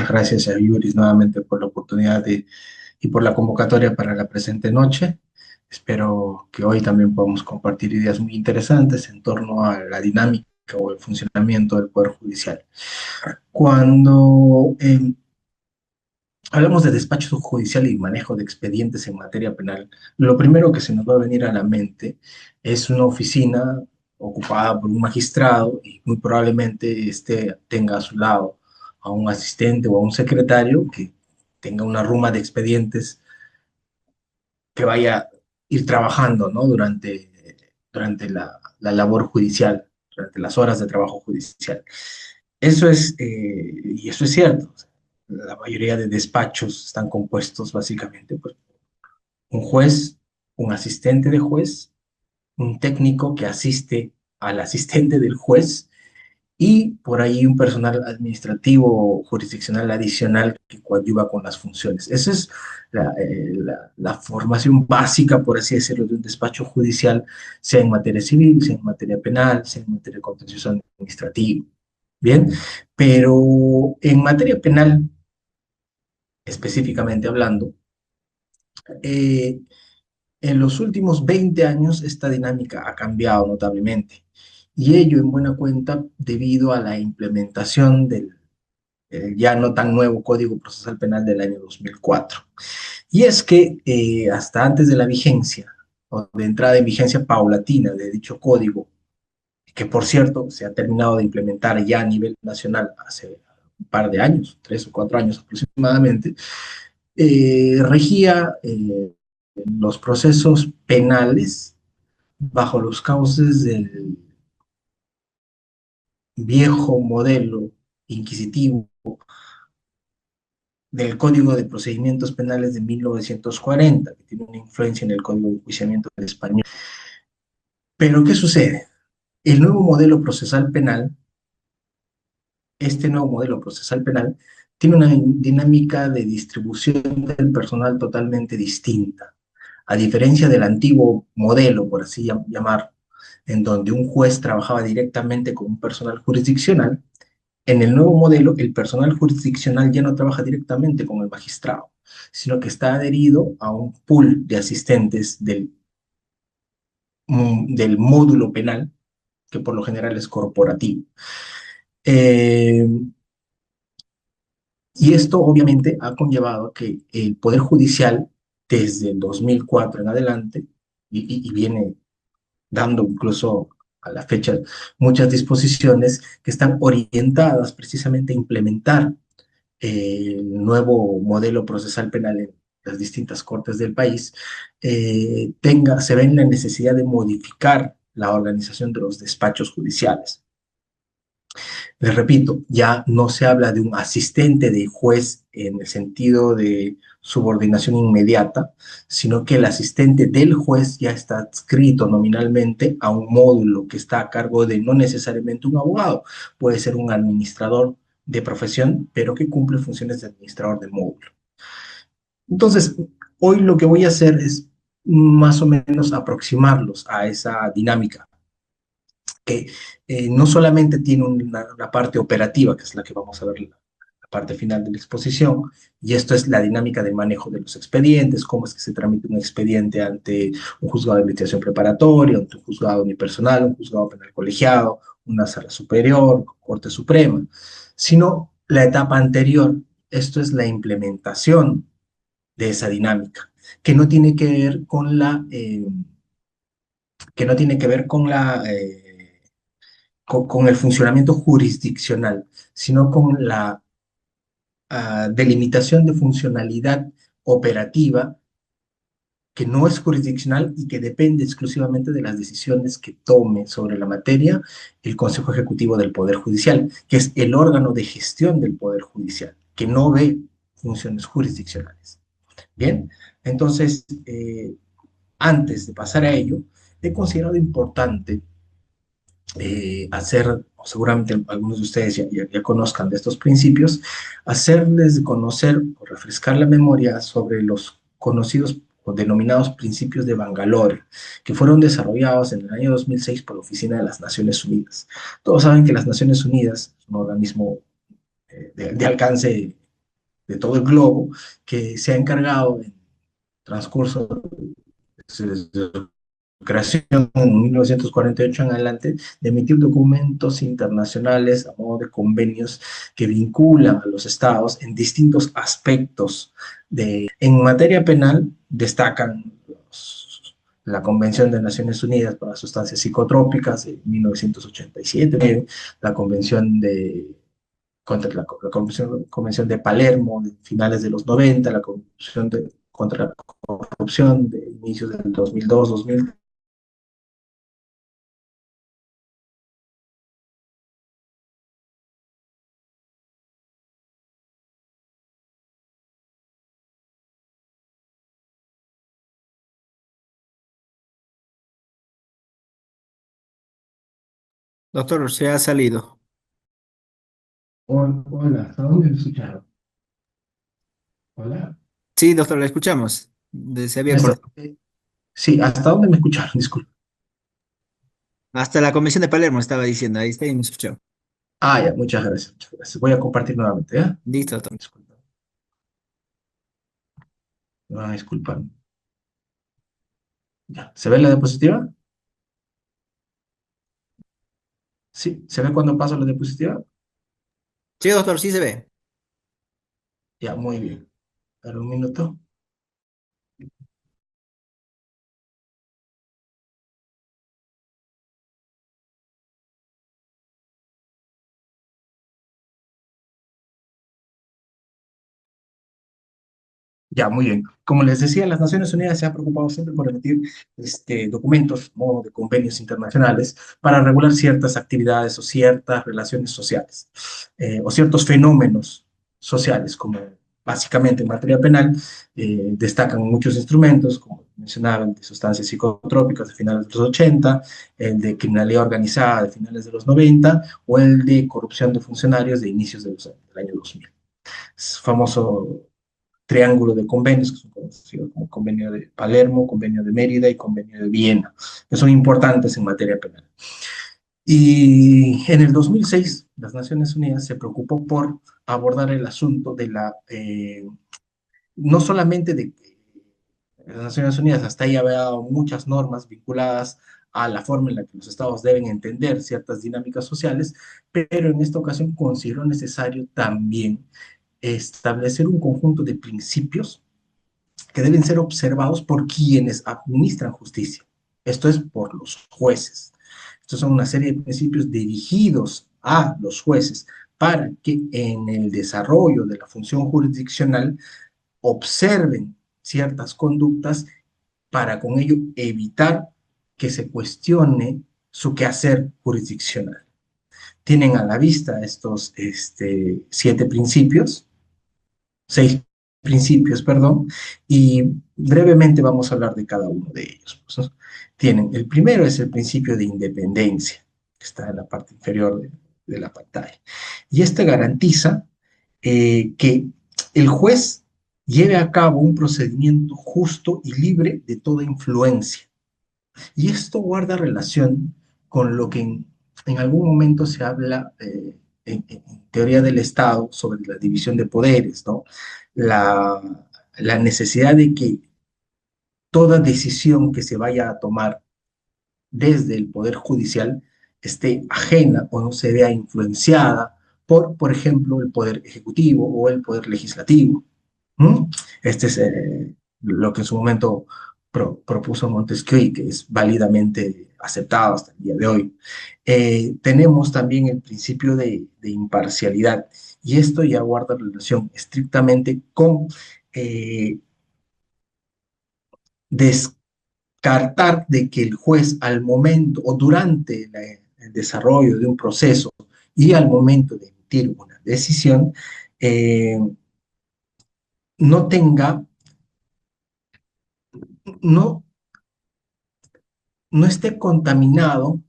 Muchas gracias a Yuris nuevamente por la oportunidad y por la convocatoria para la presente noche. Espero que hoy también podamos compartir ideas muy interesantes en torno a la dinámica o el funcionamiento del Poder Judicial. Cuando hablamos de despacho judicial y manejo de expedientes en materia penal, lo primero que se nos va a venir a la mente es una oficina ocupada por un magistrado y muy probablemente este tenga a su lado a un asistente o a un secretario que tenga una ruma de expedientes que vaya a ir trabajando, ¿no? Durante la labor judicial, durante las horas de trabajo judicial. Y eso es cierto. La mayoría de despachos están compuestos básicamente por un juez, un asistente de juez, un técnico que asiste al asistente del juez y por ahí un personal administrativo o jurisdiccional adicional que coadyuva con las funciones. Esa es la formación básica, por así decirlo, de un despacho judicial, sea en materia civil, sea en materia penal, sea en materia contencioso administrativo. Bien, pero en materia penal, específicamente hablando, eh, en los últimos 20 años esta dinámica ha cambiado notablemente y ello en buena cuenta debido a la implementación del ya no tan nuevo Código Procesal Penal del año 2004. Y es que hasta antes de la vigencia o de entrada en vigencia paulatina de dicho código, que por cierto se ha terminado de implementar ya a nivel nacional hace un par de años, 3 o 4 años aproximadamente, regía los procesos penales bajo los cauces del viejo modelo inquisitivo del Código de Procedimientos Penales de 1940, que tiene una influencia en el Código de Enjuiciamiento del español. Pero, ¿qué sucede? El nuevo modelo procesal penal, este nuevo modelo procesal penal, tiene una dinámica de distribución del personal totalmente distinta. A diferencia del antiguo modelo, por así llamar, en donde un juez trabajaba directamente con un personal jurisdiccional, en el nuevo modelo el personal jurisdiccional ya no trabaja directamente con el magistrado, sino que está adherido a un pool de asistentes del módulo penal, que por lo general es corporativo. Eh, y esto obviamente ha conllevado que el Poder Judicial, desde el 2004 en adelante, y viene dando incluso a la fecha muchas disposiciones que están orientadas precisamente a implementar el nuevo modelo procesal penal en las distintas cortes del país, se ve en la necesidad de modificar la organización de los despachos judiciales. Les repito, ya no se habla de un asistente de juez en el sentido de subordinación inmediata, sino que el asistente del juez ya está adscrito nominalmente a un módulo que está a cargo de no necesariamente un abogado, puede ser un administrador de profesión, pero que cumple funciones de administrador del módulo. Entonces, hoy lo que voy a hacer es más o menos aproximarlos a esa dinámica que no solamente tiene una parte operativa, que es la que vamos a ver la parte final de la exposición, y esto es la dinámica del manejo de los expedientes, cómo es que se tramita un expediente ante un juzgado de investigación preparatoria, ante un juzgado unipersonal, un juzgado penal colegiado, una sala superior, Corte Suprema, sino la etapa anterior, esto es la implementación de esa dinámica, que no tiene que ver con que no tiene que ver con el funcionamiento jurisdiccional, sino con la delimitación de funcionalidad operativa que no es jurisdiccional y que depende exclusivamente de las decisiones que tome sobre la materia el Consejo Ejecutivo del Poder Judicial, que es el órgano de gestión del Poder Judicial, que no ve funciones jurisdiccionales. Bien, entonces, antes de pasar a ello, he considerado importante hacer, seguramente algunos de ustedes ya conozcan de estos principios, hacerles conocer o refrescar la memoria sobre los conocidos o denominados principios de Bangalore, que fueron desarrollados en el año 2006 por la Oficina de las Naciones Unidas. Todos saben que las Naciones Unidas es un organismo de alcance de todo el globo que se ha encargado en transcurso desde su creación en 1948 en adelante, de emitir documentos internacionales a modo de convenios que vinculan a los estados en distintos aspectos. En materia penal destacan la Convención de Naciones Unidas para las Sustancias Psicotrópicas de 1987, la Convención la Convención de Palermo de finales de los 90, la Convención contra la Corrupción de inicios del 2002-2000. Doctor, se ha salido. Hola, ¿hasta dónde me escucharon? Hola. Sí, doctor, le escuchamos. Se había cortado. Sí, ¿hasta dónde me escucharon? Disculpe. Hasta la Convención de Palermo estaba diciendo, ahí está y me escuchó. Ah, ya, muchas gracias, muchas gracias. Voy a compartir nuevamente, ¿ya? Listo, doctor. Disculpa, me van a disculpar. Ya, ¿se ve la diapositiva? Sí, ¿se ve cuando paso la diapositiva? Sí, doctor, sí se ve. Ya, muy bien. Espera un minuto. Ya, muy bien. Como les decía, las Naciones Unidas se han preocupado siempre por emitir documentos, modo de convenios internacionales, para regular ciertas actividades o ciertas relaciones sociales, o ciertos fenómenos sociales, como básicamente en materia penal, destacan muchos instrumentos, como mencionaba, el de sustancias psicotrópicas de finales de los 80, el de criminalidad organizada de finales de los 90, o el de corrupción de funcionarios de inicios del año 2000. Es famoso triángulo de convenios, que son conocidos como convenio de Palermo, convenio de Mérida y convenio de Viena, que son importantes en materia penal. Y en el 2006, las Naciones Unidas se preocupó por abordar el asunto de no solamente de las Naciones Unidas, hasta ahí había dado muchas normas vinculadas a la forma en la que los estados deben entender ciertas dinámicas sociales, pero en esta ocasión consideró necesario también establecer un conjunto de principios que deben ser observados por quienes administran justicia. Esto es por los jueces. Estos son una serie de principios dirigidos a los jueces para que en el desarrollo de la función jurisdiccional observen ciertas conductas para con ello evitar que se cuestione su quehacer jurisdiccional. Tienen a la vista estos 7 principios, 6 principios, perdón, y brevemente vamos a hablar de cada uno de ellos. Pues, ¿no? Tienen, el primero es el principio de independencia, que está en la parte inferior de la pantalla, y este garantiza que el juez lleve a cabo un procedimiento justo y libre de toda influencia. Y esto guarda relación con lo que en algún momento se habla en teoría del Estado sobre la división de poderes, ¿no? La, la necesidad de que toda decisión que se vaya a tomar desde el Poder Judicial esté ajena o no se vea influenciada por ejemplo, el Poder Ejecutivo o el Poder Legislativo. ¿Mm? Este es lo que en su momento propuso Montesquieu, que es válidamente aceptado hasta el día de hoy. Tenemos también el principio de imparcialidad, y esto ya guarda relación estrictamente con eh, descartar de que el juez al momento o durante el desarrollo de un proceso y al momento de emitir una decisión, eh, no tenga, no, no esté contaminado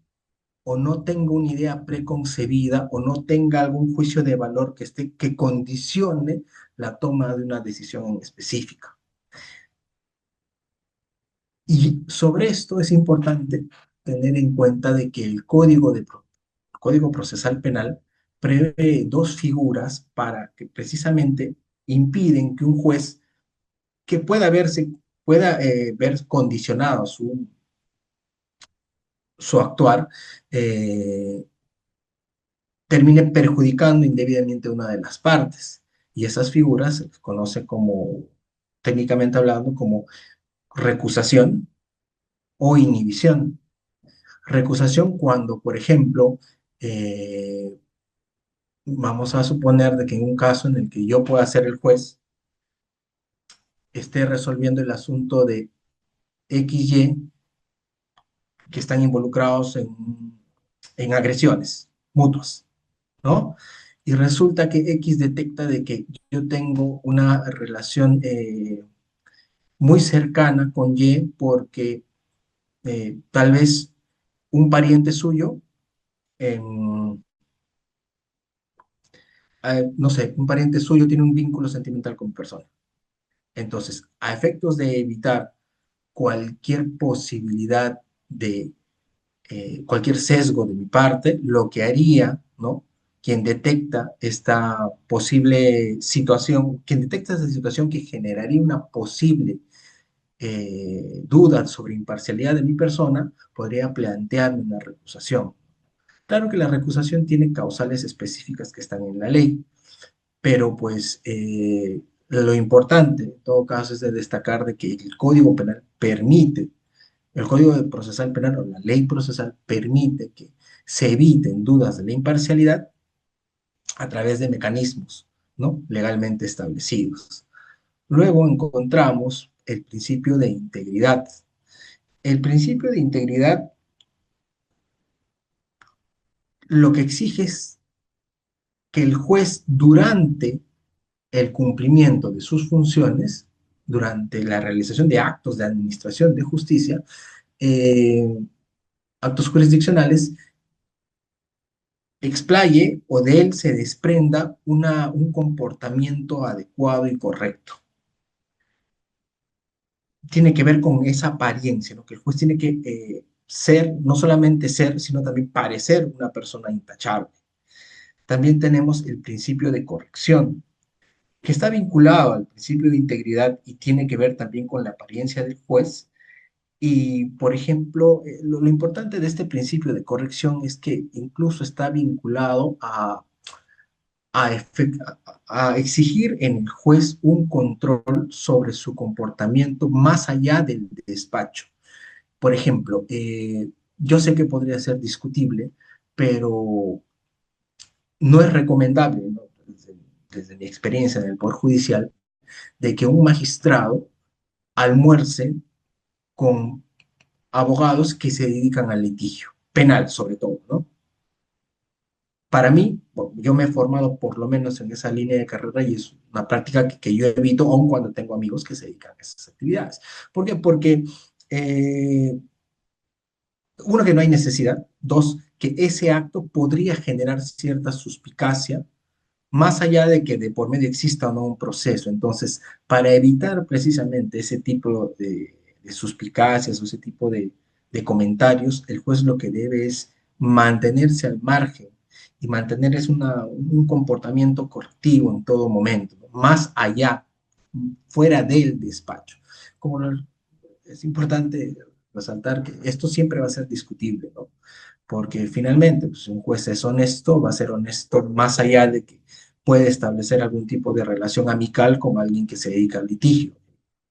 o no tenga una idea preconcebida o no tenga algún juicio de valor que condicione la toma de una decisión en específica. Y sobre esto es importante tener en cuenta de que el Código Procesal Penal prevé 2 figuras para que precisamente impiden que un juez que pueda ver condicionado su actuar, eh, termine perjudicando indebidamente a una de las partes. Y esas figuras se les conoce como, técnicamente hablando, como recusación o inhibición. Recusación cuando, por ejemplo, eh, vamos a suponer de que en un caso en el que yo pueda ser el juez, esté resolviendo el asunto de XY que están involucrados en agresiones mutuas, ¿no? Y resulta que X detecta de que yo tengo una relación muy cercana con Y porque tal vez un pariente suyo, en, no sé, un pariente suyo tiene un vínculo sentimental con mi persona. Entonces, a efectos de evitar cualquier posibilidad de cualquier sesgo de mi parte, lo que haría, ¿no? Quien detecta esta posible situación, quien detecta esta situación que generaría una posible duda sobre imparcialidad de mi persona, podría plantearme una recusación. Claro que la recusación tiene causales específicas que están en la ley, pero pues lo importante en todo caso es de destacar de que el Código Penal permite, el Código Procesal Penal o la ley procesal permite que se eviten dudas de la imparcialidad a través de mecanismos, ¿no? Legalmente establecidos. Luego encontramos el principio de integridad. El principio de integridad lo que exige es que el juez durante el cumplimiento de sus funciones, durante la realización de actos de administración de justicia, eh, actos jurisdiccionales, explaye o de él se desprenda un comportamiento adecuado y correcto. Tiene que ver con esa apariencia, ¿no? Que el juez tiene que ser, no solamente ser, sino también parecer una persona intachable. También tenemos el principio de corrección, que está vinculado al principio de integridad y tiene que ver también con la apariencia del juez. Y, por ejemplo, lo importante de este principio de corrección es que incluso está vinculado a, a exigir en el juez un control sobre su comportamiento más allá del despacho. Por ejemplo, yo sé que podría ser discutible, pero no es recomendable, ¿no? Desde mi experiencia en el Poder Judicial, de que un magistrado almuerce con abogados que se dedican al litigio, penal sobre todo, ¿no? Para mí, bueno, yo me he formado por lo menos en esa línea de carrera y es una práctica que yo evito aun cuando tengo amigos que se dedican a esas actividades. ¿Por qué? Porque, uno, que no hay necesidad; dos, que ese acto podría generar cierta suspicacia más allá de que de por medio exista o no un proceso. Entonces, para evitar precisamente ese tipo de suspicacias o ese tipo de comentarios, el juez lo que debe es mantenerse al margen y mantener es un comportamiento correctivo en todo momento, ¿no? Más allá, fuera del despacho. Como es importante resaltar que esto siempre va a ser discutible, ¿no? Porque finalmente, pues, un juez es honesto, va a ser honesto más allá de que puede establecer algún tipo de relación amical con alguien que se dedica al litigio.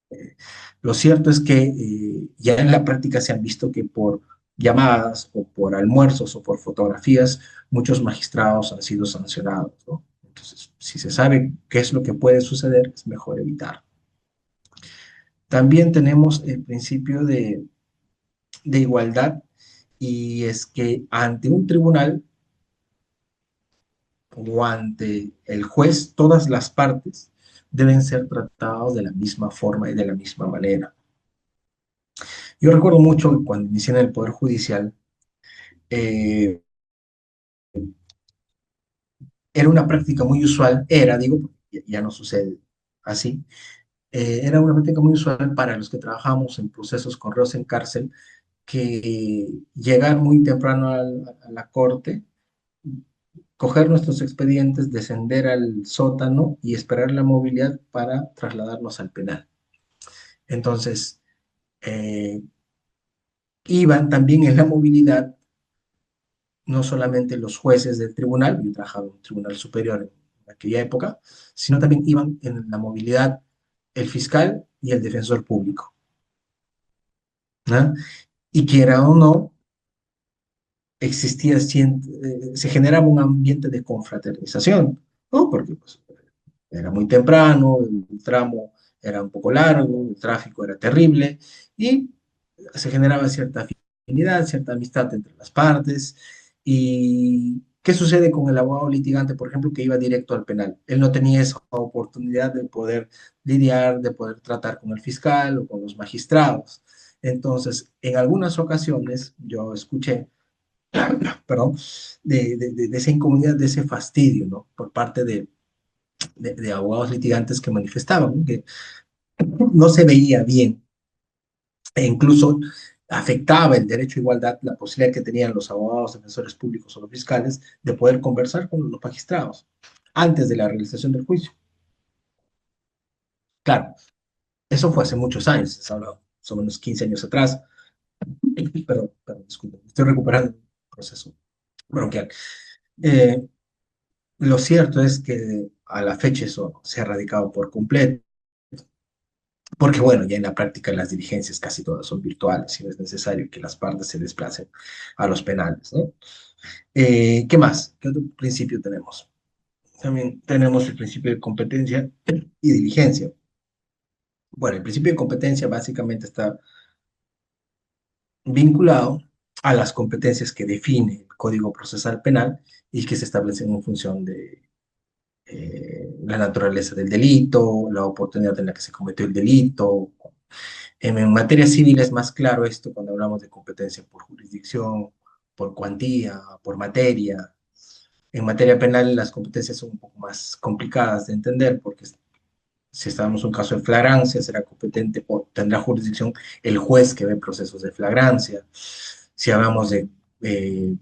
Eh, lo cierto es que ya en la práctica se han visto que por llamadas o por almuerzos o por fotografías, muchos magistrados han sido sancionados, ¿no? Entonces, si se sabe qué es lo que puede suceder, es mejor evitar. También tenemos el principio de igualdad, y es que ante un tribunal o ante el juez, todas las partes deben ser tratadas de la misma forma y de la misma manera. Yo recuerdo mucho que cuando inicié en el Poder Judicial, eh, era una práctica muy usual, digo, porque ya no sucede así, era una práctica muy usual para los que trabajamos en procesos con reos en cárcel, que llegar muy temprano a la corte coger nuestros expedientes, descender al sótano y esperar la movilidad para trasladarnos al penal. Entonces, eh, iban también en la movilidad no solamente los jueces del tribunal, yo trabajaba en un tribunal superior en aquella época, sino también iban en la movilidad el fiscal y el defensor público, ¿no? Y quiera o no, se generaba un ambiente de confraternización, ¿no? Porque pues, era muy temprano, el tramo era un poco largo, el tráfico era terrible y se generaba cierta afinidad, cierta amistad entre las partes. ¿Y qué sucede con el abogado litigante, por ejemplo, que iba directo al penal? Él no tenía esa oportunidad de poder lidiar, de poder tratar con el fiscal o con los magistrados. Entonces, en algunas ocasiones yo escuché, perdón, de esa incomodidad, de ese fastidio, ¿no? Por parte de abogados litigantes que manifestaban, ¿no? Que no se veía bien e incluso afectaba el derecho a igualdad, la posibilidad que tenían los abogados, defensores públicos o los fiscales de poder conversar con los magistrados antes de la realización del juicio. Claro, eso fue hace muchos años, se habla más o menos 15 años atrás, pero disculpe, estoy recuperando un proceso bronquial. Eh, lo cierto es que a la fecha eso se ha erradicado por completo, porque bueno, ya en la práctica las diligencias casi todas son virtuales y no es necesario que las partes se desplacen a los penales, ¿no? ¿Qué más? ¿Qué otro principio tenemos? También tenemos el principio de competencia y diligencia. Bueno, el principio de competencia básicamente está vinculado a las competencias que define el Código Procesal Penal y que se establecen en función de la naturaleza del delito, la oportunidad en la que se cometió el delito. En materia civil es más claro esto cuando hablamos de competencia por jurisdicción, por cuantía, por materia. En materia penal las competencias son un poco más complicadas de entender porque si estamos en un caso de flagrancia, será competente o tendrá jurisdicción el juez que ve procesos de flagrancia. Si hablamos de eh,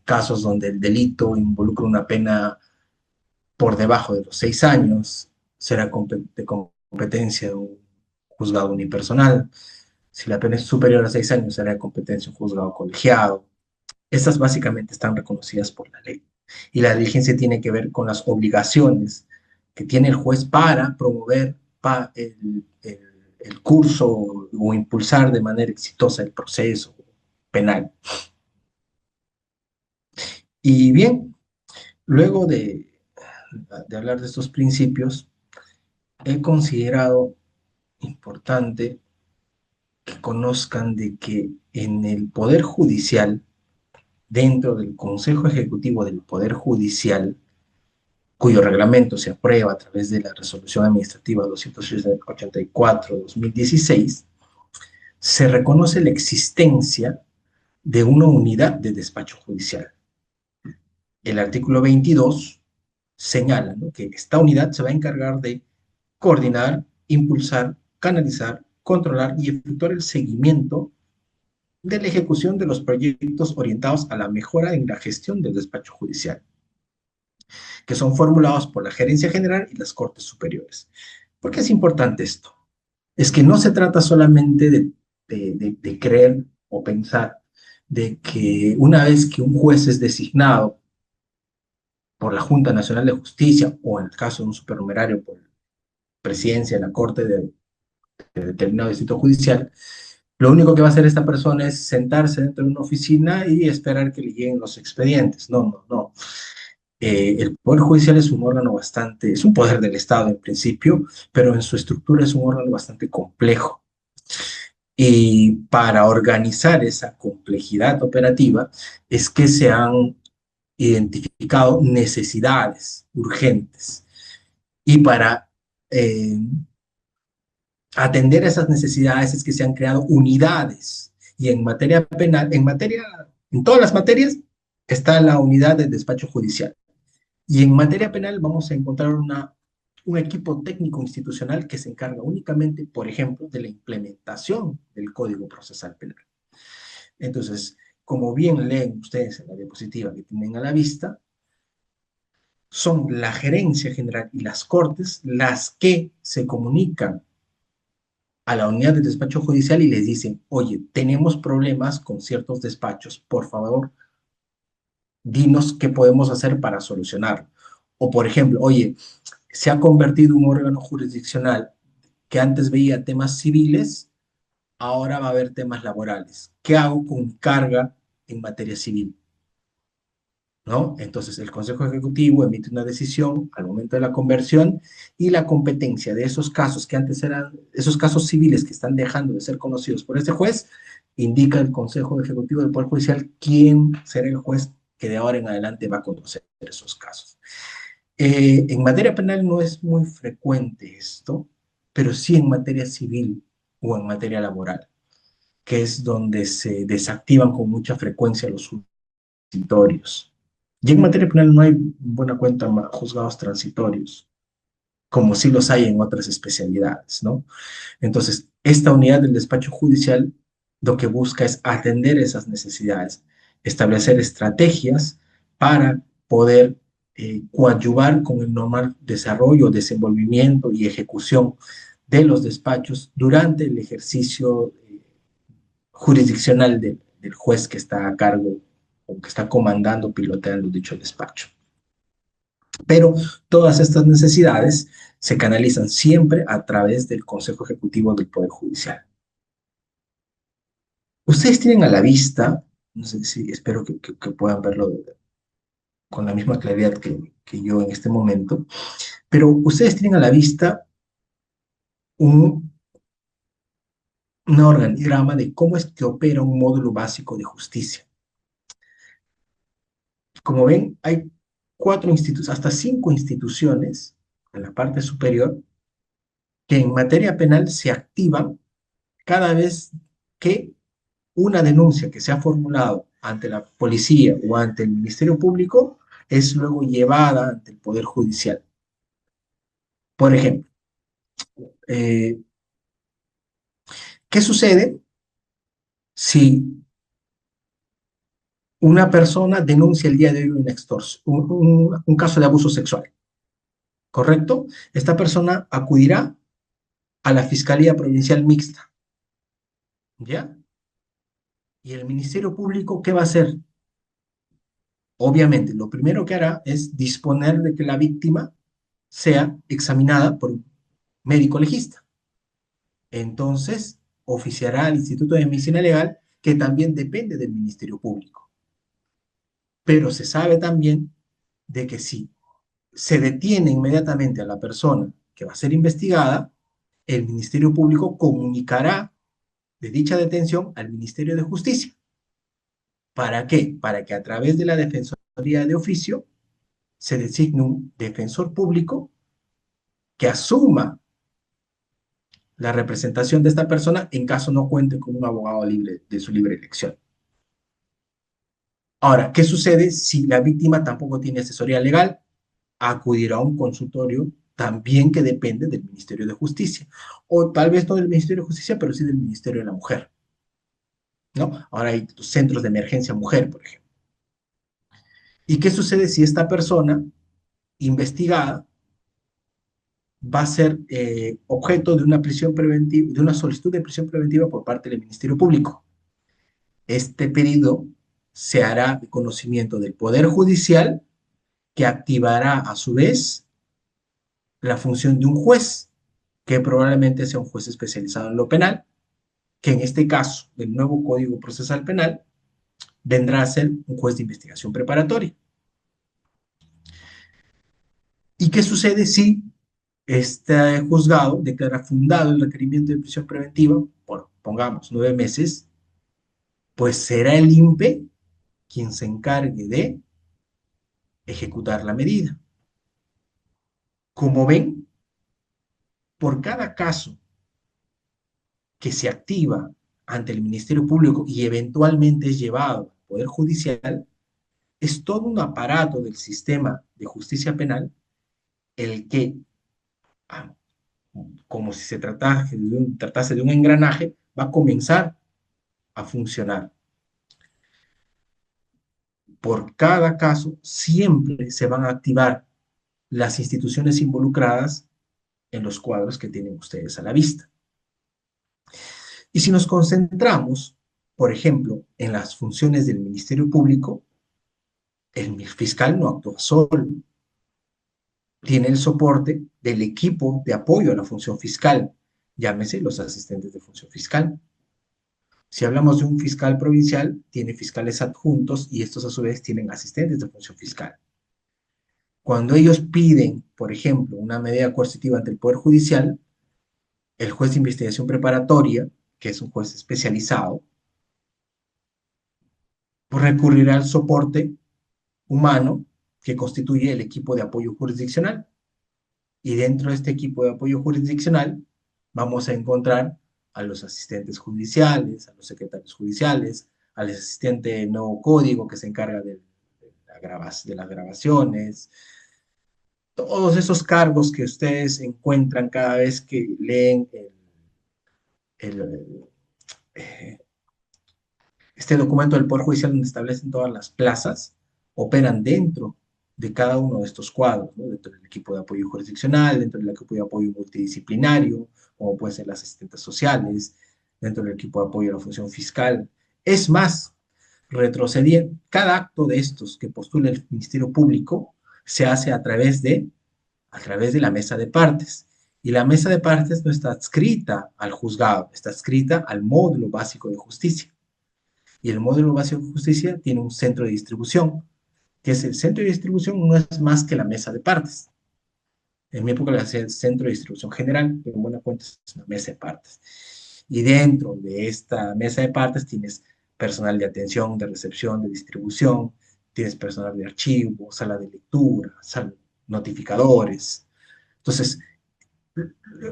casos donde el delito involucra una pena por debajo de los 6 años, será de competencia de un juzgado unipersonal. Si la pena es superior a 6 años, será de competencia de un juzgado colegiado. Estas básicamente están reconocidas por la ley. Y la diligencia tiene que ver con las obligaciones que tiene el juez para promover el curso o impulsar de manera exitosa el proceso penal. Y bien, luego de hablar de estos principios, he considerado importante que conozcan de que en el Poder Judicial, dentro del Consejo Ejecutivo del Poder Judicial, cuyo reglamento se aprueba a través de la Resolución Administrativa 284-2016, se reconoce la existencia de una unidad de despacho judicial. El artículo 22 señala, ¿no?, que esta unidad se va a encargar de coordinar, impulsar, canalizar, controlar y efectuar el seguimiento de la ejecución de los proyectos orientados a la mejora en la gestión del despacho judicial, que son formulados por la Gerencia General y las Cortes Superiores. ¿Por qué es importante esto? Es que no se trata solamente de creer o pensar de que una vez que un juez es designado por la Junta Nacional de Justicia o en el caso de un supernumerario por la presidencia de la Corte de determinado distrito judicial, lo único que va a hacer esta persona es sentarse dentro de una oficina y esperar que le lleguen los expedientes. No, no, no. El Poder Judicial es un órgano bastante, es un poder del Estado en principio, pero en su estructura es un órgano bastante complejo. Y para organizar esa complejidad operativa es que se han identificado necesidades urgentes. Y para atender a esas necesidades es que se han creado unidades. Y en materia penal, en todas las materias, está la unidad de despacho judicial. Y en materia penal vamos a encontrar un equipo técnico institucional que se encarga únicamente, por ejemplo, de la implementación del Código Procesal Penal. Entonces, como bien leen ustedes en la diapositiva que tienen a la vista, son la gerencia general y las cortes las que se comunican a la unidad de despacho judicial y les dicen, oye, tenemos problemas con ciertos despachos, por favor, dinos qué podemos hacer para solucionarlo. O por ejemplo, oye, se ha convertido en un órgano jurisdiccional que antes veía temas civiles, ahora va a haber temas laborales. ¿Qué hago con carga en materia civil? ¿No? Entonces, el Consejo Ejecutivo emite una decisión al momento de la conversión y la competencia de esos casos que antes eran, esos casos civiles que están dejando de ser conocidos por este juez, indica el Consejo Ejecutivo del Poder Judicial quién será el juez que de ahora en adelante va a conocer esos casos. En materia penal no es muy frecuente esto, pero sí en materia civil o en materia laboral, que es donde se desactivan con mucha frecuencia los transitorios. Y en materia penal no hay buena cuenta juzgados transitorios, como sí los hay en otras especialidades, ¿no? Entonces, esta unidad del despacho judicial lo que busca es atender esas necesidades, establecer estrategias para poder coadyuvar con el normal desarrollo, desenvolvimiento y ejecución de los despachos durante el ejercicio jurisdiccional del juez que está a cargo o que está comandando, piloteando dicho despacho. Pero todas estas necesidades se canalizan siempre a través del Consejo Ejecutivo del Poder Judicial. Ustedes tienen a la vista, no sé si espero que puedan verlo con la misma claridad que yo en este momento, pero ustedes tienen a la vista un, un organigrama de cómo es que opera un módulo básico de justicia. Como ven, hay cuatro institutos, hasta cinco instituciones en la parte superior que en materia penal se activan cada vez que una denuncia que se ha formulado ante la policía o ante el Ministerio Público es luego llevada ante el Poder Judicial. Por ejemplo, eh, ¿qué sucede si una persona denuncia el día de hoy una un caso de abuso sexual? ¿Correcto? Esta persona acudirá a la Fiscalía Provincial Mixta, ¿ya? ¿Y el Ministerio Público qué va a hacer? Obviamente, lo primero que hará es disponer de que la víctima sea examinada por un médico legista. Entonces, oficiará al Instituto de Medicina Legal, que también depende del Ministerio Público. Pero se sabe también de que si se detiene inmediatamente a la persona que va a ser investigada, el Ministerio Público comunicará de dicha detención al Ministerio de Justicia. ¿Para qué? Para que a través de la Defensoría de Oficio se designe un defensor público que asuma la representación de esta persona en caso no cuente con un abogado libre de su libre elección. Ahora, ¿qué sucede si la víctima tampoco tiene asesoría legal? Acudirá a un consultorio también que depende del Ministerio de Justicia, o tal vez no del Ministerio de Justicia, pero sí del Ministerio de la Mujer, ¿no? Ahora hay centros de emergencia mujer, por ejemplo. ¿Y qué sucede si esta persona investigada va a ser objeto de una prisión preventiva, de una solicitud de prisión preventiva por parte del Ministerio Público? Este pedido se hará de conocimiento del Poder Judicial, que activará a su vez la función de un juez, que probablemente sea un juez especializado en lo penal, que en este caso del nuevo Código Procesal Penal vendrá a ser un juez de investigación preparatoria. ¿Y qué sucede si este juzgado declara fundado el requerimiento de prisión preventiva por, pongamos, 9 meses? Pues será el INPE quien se encargue de ejecutar la medida. Como ven, por cada caso que se activa ante el Ministerio Público y eventualmente es llevado al Poder Judicial, es todo un aparato del sistema de justicia penal el que, ah, como si se tratase de un engranaje, va a comenzar a funcionar. Por cada caso, siempre se van a activar las instituciones involucradas en los cuadros que tienen ustedes a la vista. Y si nos concentramos, por ejemplo, en las funciones del Ministerio Público, el fiscal no actúa solo, tiene el soporte del equipo de apoyo a la función fiscal, llámese los asistentes de función fiscal. Si hablamos de un fiscal provincial, tiene fiscales adjuntos y estos a su vez tienen asistentes de función fiscal. Cuando ellos piden, por ejemplo, una medida coercitiva ante el Poder Judicial, el juez de investigación preparatoria, que es un juez especializado, recurrirá al soporte humano que constituye el equipo de apoyo jurisdiccional. Y dentro de este equipo de apoyo jurisdiccional vamos a encontrar a los asistentes judiciales, a los secretarios judiciales, al asistente de nuevo código que se encarga de las grabaciones, todos esos cargos que ustedes encuentran cada vez que leen el, eh, este documento del Poder Judicial donde establecen todas las plazas, operan dentro de cada uno de estos cuadros, ¿no? Dentro del equipo de apoyo jurisdiccional, dentro del equipo de apoyo multidisciplinario, como pueden ser las asistentes sociales, dentro del equipo de apoyo a la función fiscal. Es más, retroceder, cada acto de estos que postula el Ministerio Público se hace a través de la mesa de partes. Y la mesa de partes no está adscrita al juzgado, está adscrita al módulo básico de justicia. Y el módulo básico de justicia tiene un centro de distribución, que es el centro de distribución no es más que la mesa de partes. En mi época le hacía el centro de distribución general, pero en buena cuenta es una mesa de partes. Y dentro de esta mesa de partes tienes personal de atención, de recepción, de distribución, tienes personal de archivo, sala de lectura, notificadores. Entonces,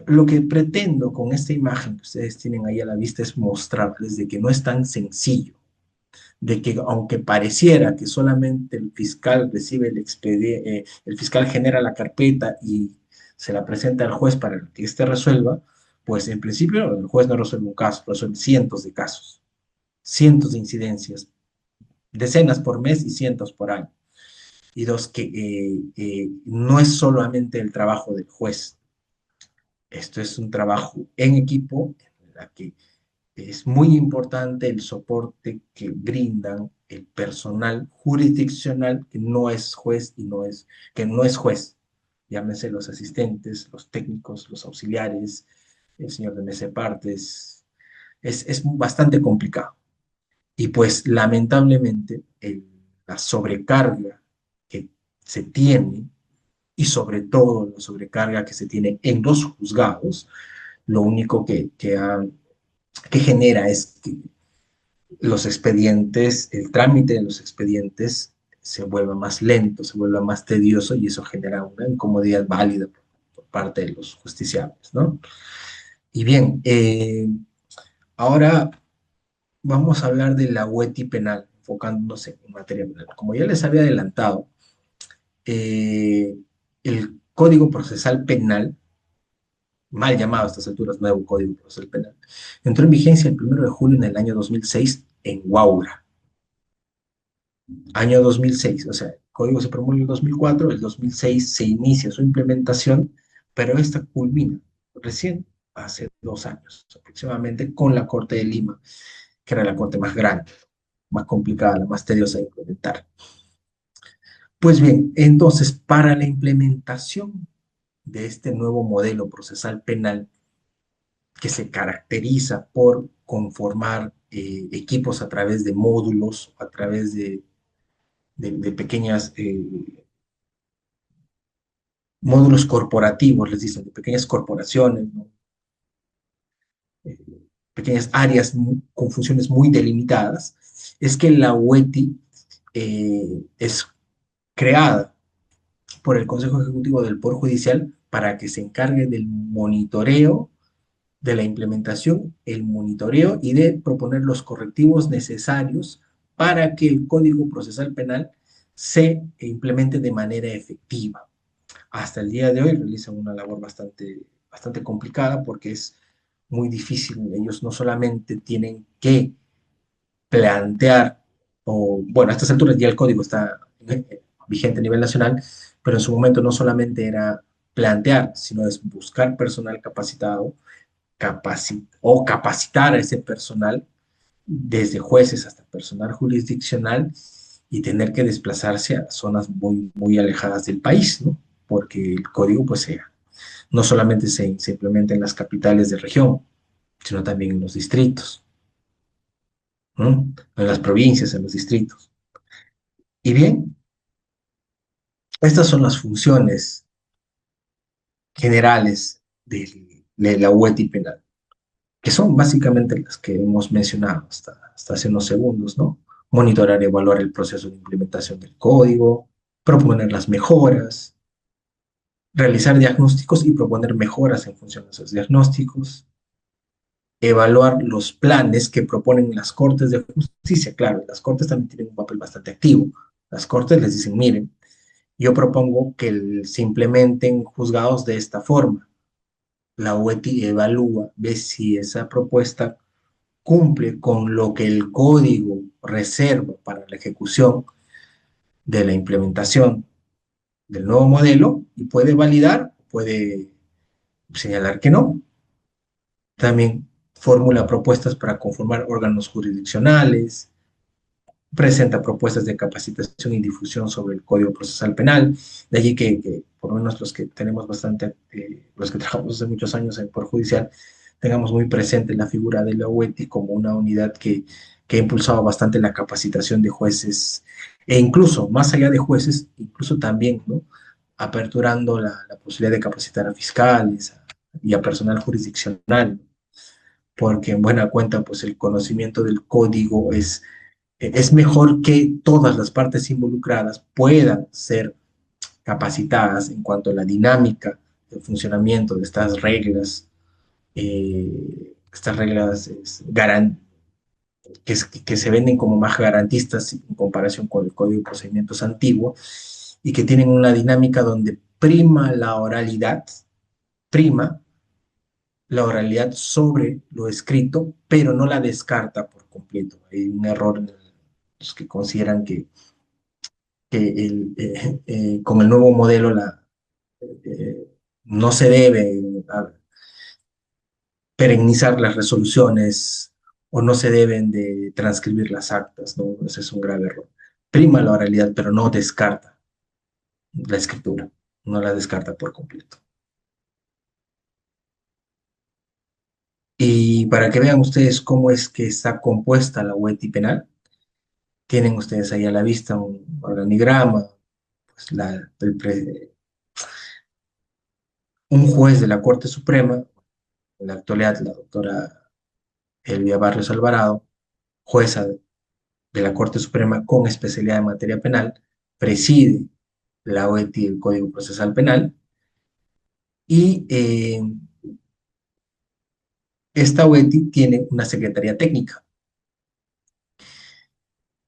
lo que pretendo con esta imagen que ustedes tienen ahí a la vista es mostrarles de que no es tan sencillo, de que aunque pareciera que solamente el fiscal recibe el expediente, el fiscal genera la carpeta y se la presenta al juez para que éste resuelva, pues en principio el juez no resuelve un caso, resuelve cientos de casos, cientos de incidencias, decenas por mes y cientos por año. Y dos, que no es solamente el trabajo del juez, esto es un trabajo en equipo en la que es muy importante el soporte que brindan el personal jurisdiccional que no es juez que no es juez. Llámese los asistentes, los técnicos, los auxiliares, el señor de mesa de partes. Es bastante complicado. Y pues lamentablemente la sobrecarga que se tiene y sobre todo la sobrecarga que se tiene en los juzgados, lo único que genera es que los expedientes, el trámite de los expedientes se vuelva más lento, se vuelva más tedioso y eso genera una incomodidad válida por parte de los justiciables, ¿no? Y bien, ahora vamos a hablar de la UETI penal, enfocándonos en materia penal. Como ya les había adelantado, el Código Procesal Penal, mal llamado a estas alturas nuevo Código Procesal Penal, entró en vigencia el 1 de julio en el año 2006 en Huaura. Año 2006, o sea, el código se promulga en el 2004, el 2006 se inicia su implementación, pero esta culmina recién hace 2 años aproximadamente con la Corte de Lima, que era la corte más grande, más complicada, la más tediosa de implementar. Pues bien, entonces, para la implementación de este nuevo modelo procesal penal que se caracteriza por conformar equipos a través de módulos, a través de pequeñas módulos corporativos, les dicen, de pequeñas corporaciones, ¿no? Eh, pequeñas áreas con funciones muy delimitadas, es que la UETI es creada por el Consejo Ejecutivo del Poder Judicial para que se encargue del monitoreo de la implementación, el monitoreo y de proponer los correctivos necesarios para que el Código Procesal Penal se implemente de manera efectiva. Hasta el día de hoy realizan una labor bastante complicada porque es muy difícil. Ellos no solamente tienen que plantear, o bueno, a estas alturas ya el código está vigente a nivel nacional, pero en su momento no solamente era plantear, sino es buscar personal capacitado, o capacitar a ese personal, desde jueces hasta personal jurisdiccional, y tener que desplazarse a zonas muy, muy alejadas del país, ¿no? Porque el código, pues, no solamente se implementa en las capitales de región, sino también en los distritos, ¿no? En las provincias, en los distritos. Y bien, estas son las funciones generales de la UETI penal, que son básicamente las que hemos mencionado hasta hace unos segundos, ¿no? Monitorar y evaluar el proceso de implementación del código, proponer las mejoras, realizar diagnósticos y proponer mejoras en función de esos diagnósticos, evaluar los planes que proponen las Cortes de Justicia. Claro, las Cortes también tienen un papel bastante activo. Las Cortes les dicen, miren, yo propongo que se implementen juzgados de esta forma. La UETI evalúa, ve si esa propuesta cumple con lo que el código reserva para la ejecución de la implementación del nuevo modelo, y puede validar, puede señalar que no. También formula propuestas para conformar órganos jurisdiccionales, presenta propuestas de capacitación y difusión sobre el Código Procesal Penal. De allí que por lo menos los que tenemos bastante, los que trabajamos hace muchos años en Poder Judicial, tengamos muy presente la figura de la UETI como una unidad que ha impulsado bastante la capacitación de jueces, e incluso, más allá de jueces, incluso también, ¿no? Aperturando la posibilidad de capacitar a fiscales y a personal jurisdiccional, porque en buena cuenta, pues el conocimiento del código es mejor que todas las partes involucradas puedan ser capacitadas en cuanto a la dinámica de funcionamiento de estas reglas que se venden como más garantistas en comparación con el Código de Procedimientos antiguo, y que tienen una dinámica donde prima la oralidad sobre lo escrito, pero no la descarta por completo. Hay un error en los que consideran que con el nuevo modelo eh, no se debe perennizar las resoluciones, o no se deben de transcribir las actas, ¿no? Ese es un grave error. Prima la oralidad, pero no descarta la escritura, no la descarta por completo. Y para que vean ustedes cómo es que está compuesta la UETI penal, tienen ustedes ahí a la vista un organigrama, pues un juez de la Corte Suprema, en la actualidad la doctora Elvia Barrios Alvarado, jueza de la Corte Suprema con especialidad en materia penal, preside la OETI, el Código Procesal Penal, y esta OETI tiene una secretaría técnica,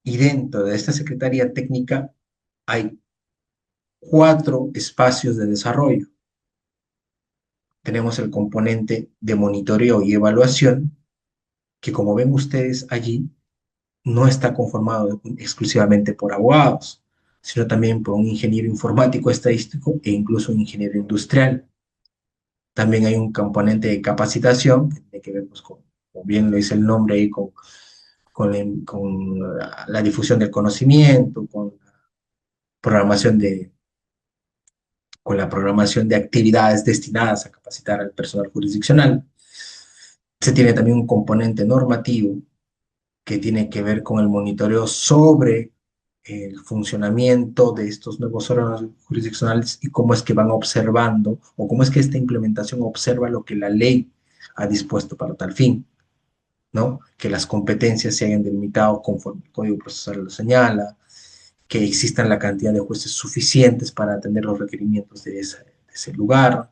y dentro de esta secretaría técnica hay 4 espacios de desarrollo. Tenemos el componente de monitoreo y evaluación, que como ven ustedes allí, no está conformado exclusivamente por abogados, sino también por un ingeniero informático estadístico e incluso un ingeniero industrial. También hay un componente de capacitación que tiene que ver, pues, como bien lo dice el nombre ahí, con la difusión del conocimiento, programación de, con la programación de actividades destinadas a capacitar al personal jurisdiccional. Se tiene también un componente normativo que tiene que ver con el monitoreo sobre el funcionamiento de estos nuevos órganos jurisdiccionales, y cómo es que van observando, o cómo es que esta implementación observa lo que la ley ha dispuesto para tal fin, ¿no? Que las competencias se hayan delimitado conforme el Código Procesal lo señala, que existan la cantidad de jueces suficientes para atender los requerimientos de ese lugar.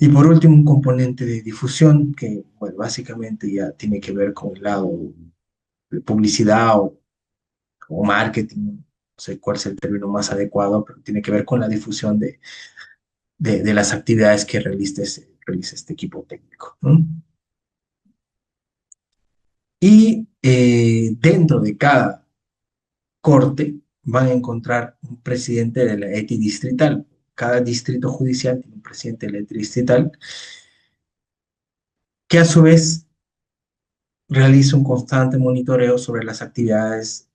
Y por último, un componente de difusión que, bueno, básicamente ya tiene que ver con el lado de publicidad o marketing, no sé cuál es el término más adecuado, pero tiene que ver con la difusión de las actividades que realiza este equipo técnico, ¿no? Y dentro de cada corte, van a encontrar un presidente de la ETI distrital. Cada distrito judicial tiene un presidente de la ETI distrital que a su vez realiza un constante monitoreo sobre las actividades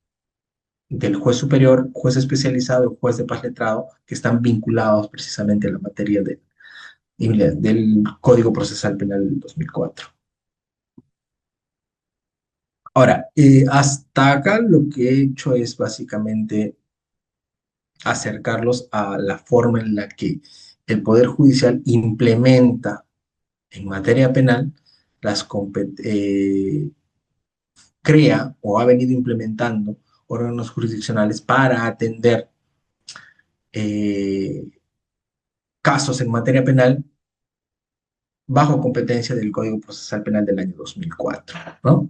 del juez superior, juez especializado y juez de paz letrado que están vinculados precisamente a la materia del Código Procesal Penal del 2004. Ahora, hasta acá lo que he hecho es básicamente acercarlos a la forma en la que el Poder Judicial implementa en materia penal crea o ha venido implementando órganos jurisdiccionales para atender eh, casos en materia penal bajo competencia del Código Procesal Penal del año 2004, ¿no?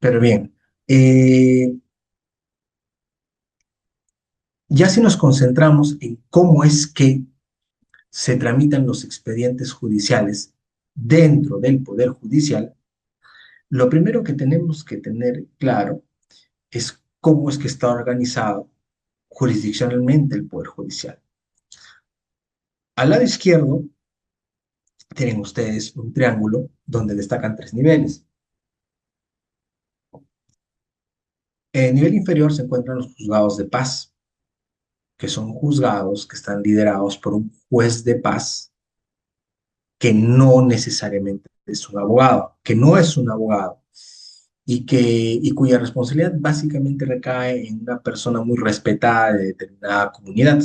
Pero bien, ya si nos concentramos en cómo es que se tramitan los expedientes judiciales dentro del Poder Judicial, lo primero que tenemos que tener claro es cómo es que está organizado jurisdiccionalmente el Poder Judicial. Al lado izquierdo tienen ustedes un triángulo donde destacan tres niveles. En el nivel inferior se encuentran los juzgados de paz, que son juzgados que están liderados por un juez de paz que no necesariamente es un abogado, que no es un abogado y cuya responsabilidad básicamente recae en una persona muy respetada de determinada comunidad.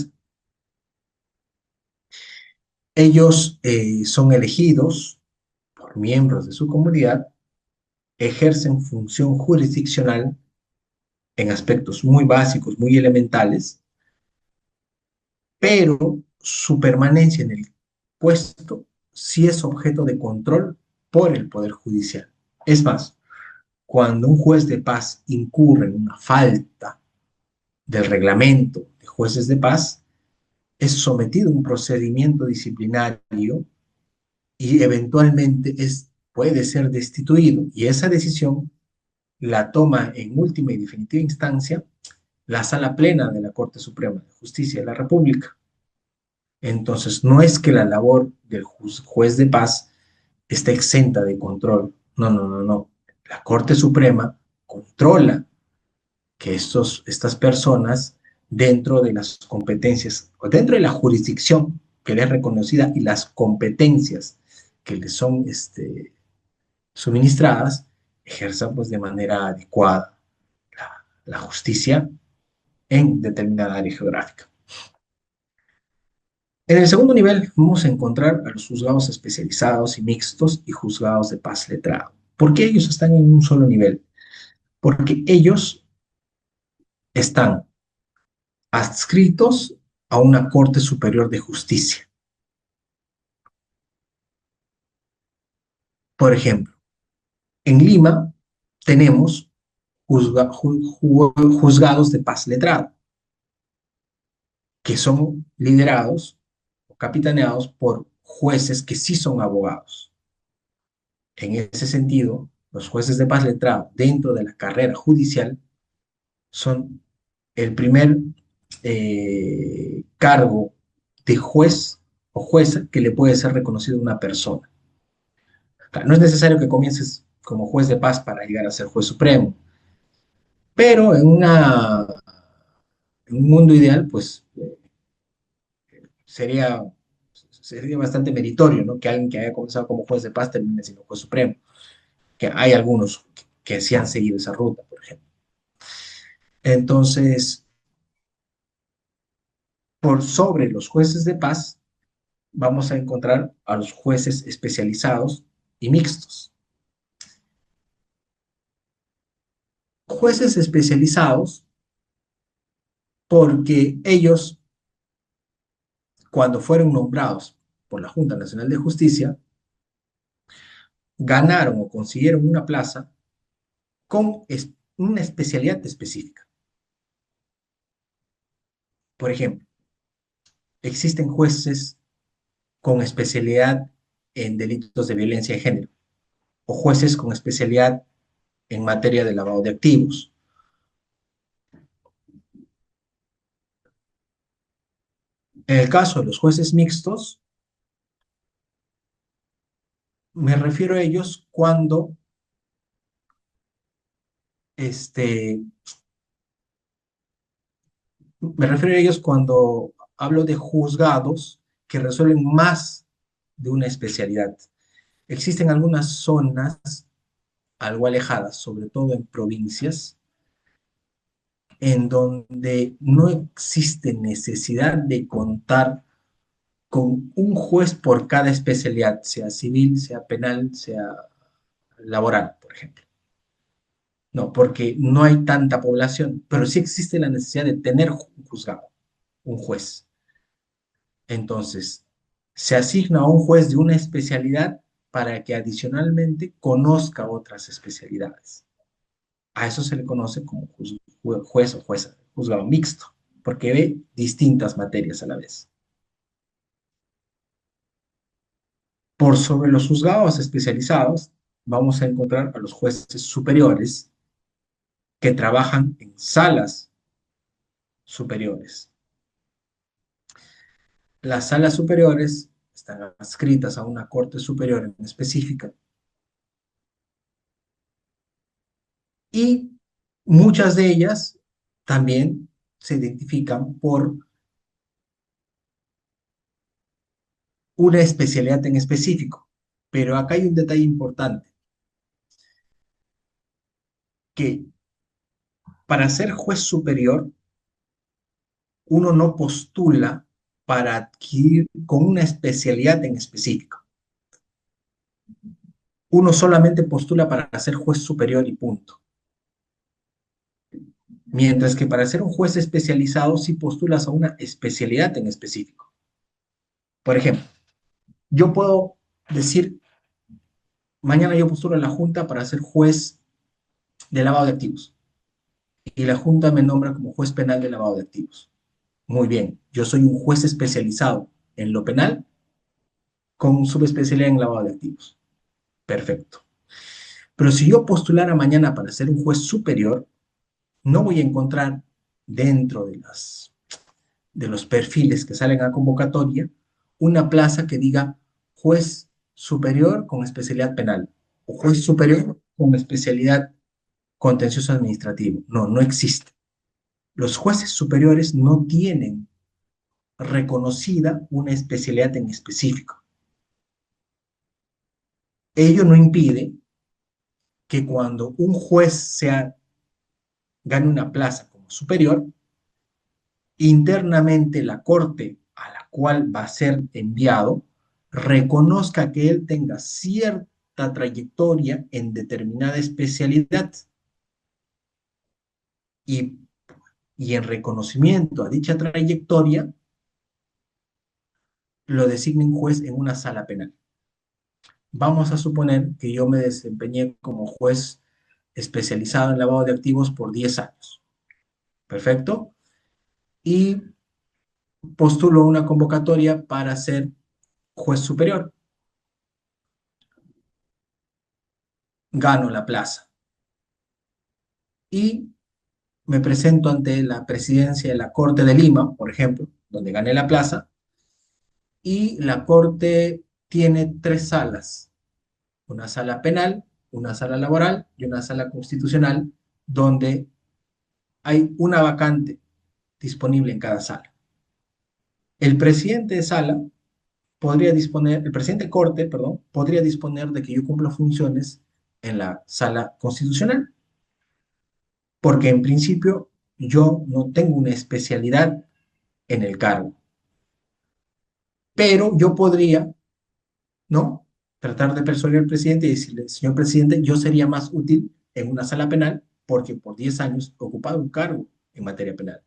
Ellos son elegidos por miembros de su comunidad, ejercen función jurisdiccional en aspectos muy básicos, muy elementales, pero su permanencia en el puesto sí es objeto de control por el Poder Judicial. Es más, cuando un juez de paz incurre en una falta del reglamento de jueces de paz, es sometido a un procedimiento disciplinario y eventualmente puede ser destituido. Y esa decisión la toma en última y definitiva instancia la Sala Plena de la Corte Suprema de Justicia de la República. Entonces, no es que la labor del juez de paz esté exenta de control. No, no, no, no. La Corte Suprema controla que estas personas, dentro de las competencias, o dentro de la jurisdicción que les es reconocida y las competencias que les son suministradas, ejerzan pues de manera adecuada la justicia en determinada área geográfica. En el segundo nivel vamos a encontrar a los juzgados especializados y mixtos y juzgados de paz letrado. ¿Por qué ellos están en un solo nivel? Porque ellos están adscritos a una Corte Superior de Justicia. Por ejemplo, en Lima tenemos juzgados de paz letrado, que son liderados o capitaneados por jueces que sí son abogados. En ese sentido, los jueces de paz letrado dentro de la carrera judicial son el primer cargo de juez o jueza que le puede ser reconocido a una persona. No es necesario que comiences como juez de paz para llegar a ser juez supremo, pero en un mundo ideal, pues sería, sería bastante meritorio, ¿no? Que alguien que haya comenzado como juez de paz termine siendo juez supremo, que hay algunos que sí han seguido esa ruta, por ejemplo. Entonces, por sobre los jueces de paz, vamos a encontrar a los jueces especializados y mixtos. Jueces especializados porque ellos, cuando fueron nombrados por la Junta Nacional de Justicia, ganaron o consiguieron una plaza con una especialidad específica. Por ejemplo, existen jueces con especialidad en delitos de violencia de género o jueces con especialidad en materia de lavado de activos En el caso de los jueces mixtos, me refiero a ellos cuando, este, me refiero a ellos cuando hablo de juzgados que resuelven más de una especialidad. Existen algunas zonas algo alejadas, sobre todo en provincias, en donde no existe necesidad de contar con un juez por cada especialidad, sea civil, sea penal, sea laboral, por ejemplo. No, porque no hay tanta población, pero sí existe la necesidad de tener un juzgado, un juez. Entonces, se asigna a un juez de una especialidad para que adicionalmente conozca otras especialidades. A eso se le conoce como juez o jueza, juzgado mixto, porque ve distintas materias a la vez. Por sobre los juzgados especializados, vamos a encontrar a los jueces superiores que trabajan en salas superiores. Las salas superiores están adscritas a una corte superior en específica y muchas de ellas también se identifican por una especialidad en específico. Pero acá hay un detalle importante, que para ser juez superior, uno no postula para adquirir con una especialidad en específico. Uno solamente postula para ser juez superior y punto. Mientras que para ser un juez especializado, sí postulas a una especialidad en específico. Por ejemplo, yo puedo decir, mañana yo postulo a la Junta para ser juez de lavado de activos. Y la Junta me nombra como juez penal de lavado de activos. Muy bien, yo soy un juez especializado en lo penal con subespecialidad en lavado de activos. Perfecto. Pero si yo postulara mañana para ser un juez superior, no voy a encontrar dentro de los perfiles que salen a convocatoria una plaza que diga juez superior con especialidad penal o juez superior con especialidad contencioso administrativo. No, no existe. Los jueces superiores no tienen reconocida una especialidad en específico. Ello no impide que cuando un juez gane una plaza como superior, internamente la corte a la cual va a ser enviado reconozca que él tenga cierta trayectoria en determinada especialidad y, y en reconocimiento a dicha trayectoria lo designen juez en una sala penal. Vamos a suponer que yo me desempeñé como juez especializado en lavado de activos por 10 años. Perfecto. Y postulo una convocatoria para ser juez superior. Gano la plaza. Y me presento ante la presidencia de la Corte de Lima, por ejemplo, donde gané la plaza, y la Corte tiene tres salas, una sala penal, una sala laboral y una sala constitucional, donde hay una vacante disponible en cada sala. El presidente de sala el presidente de corte, perdón, podría disponer de que yo cumpla funciones en la sala constitucional, porque en principio yo no tengo una especialidad en el cargo, pero yo podría, ¿no? Tratar de persuadir al presidente y decirle, señor presidente, yo sería más útil en una sala penal porque por 10 años he ocupado un cargo en materia penal.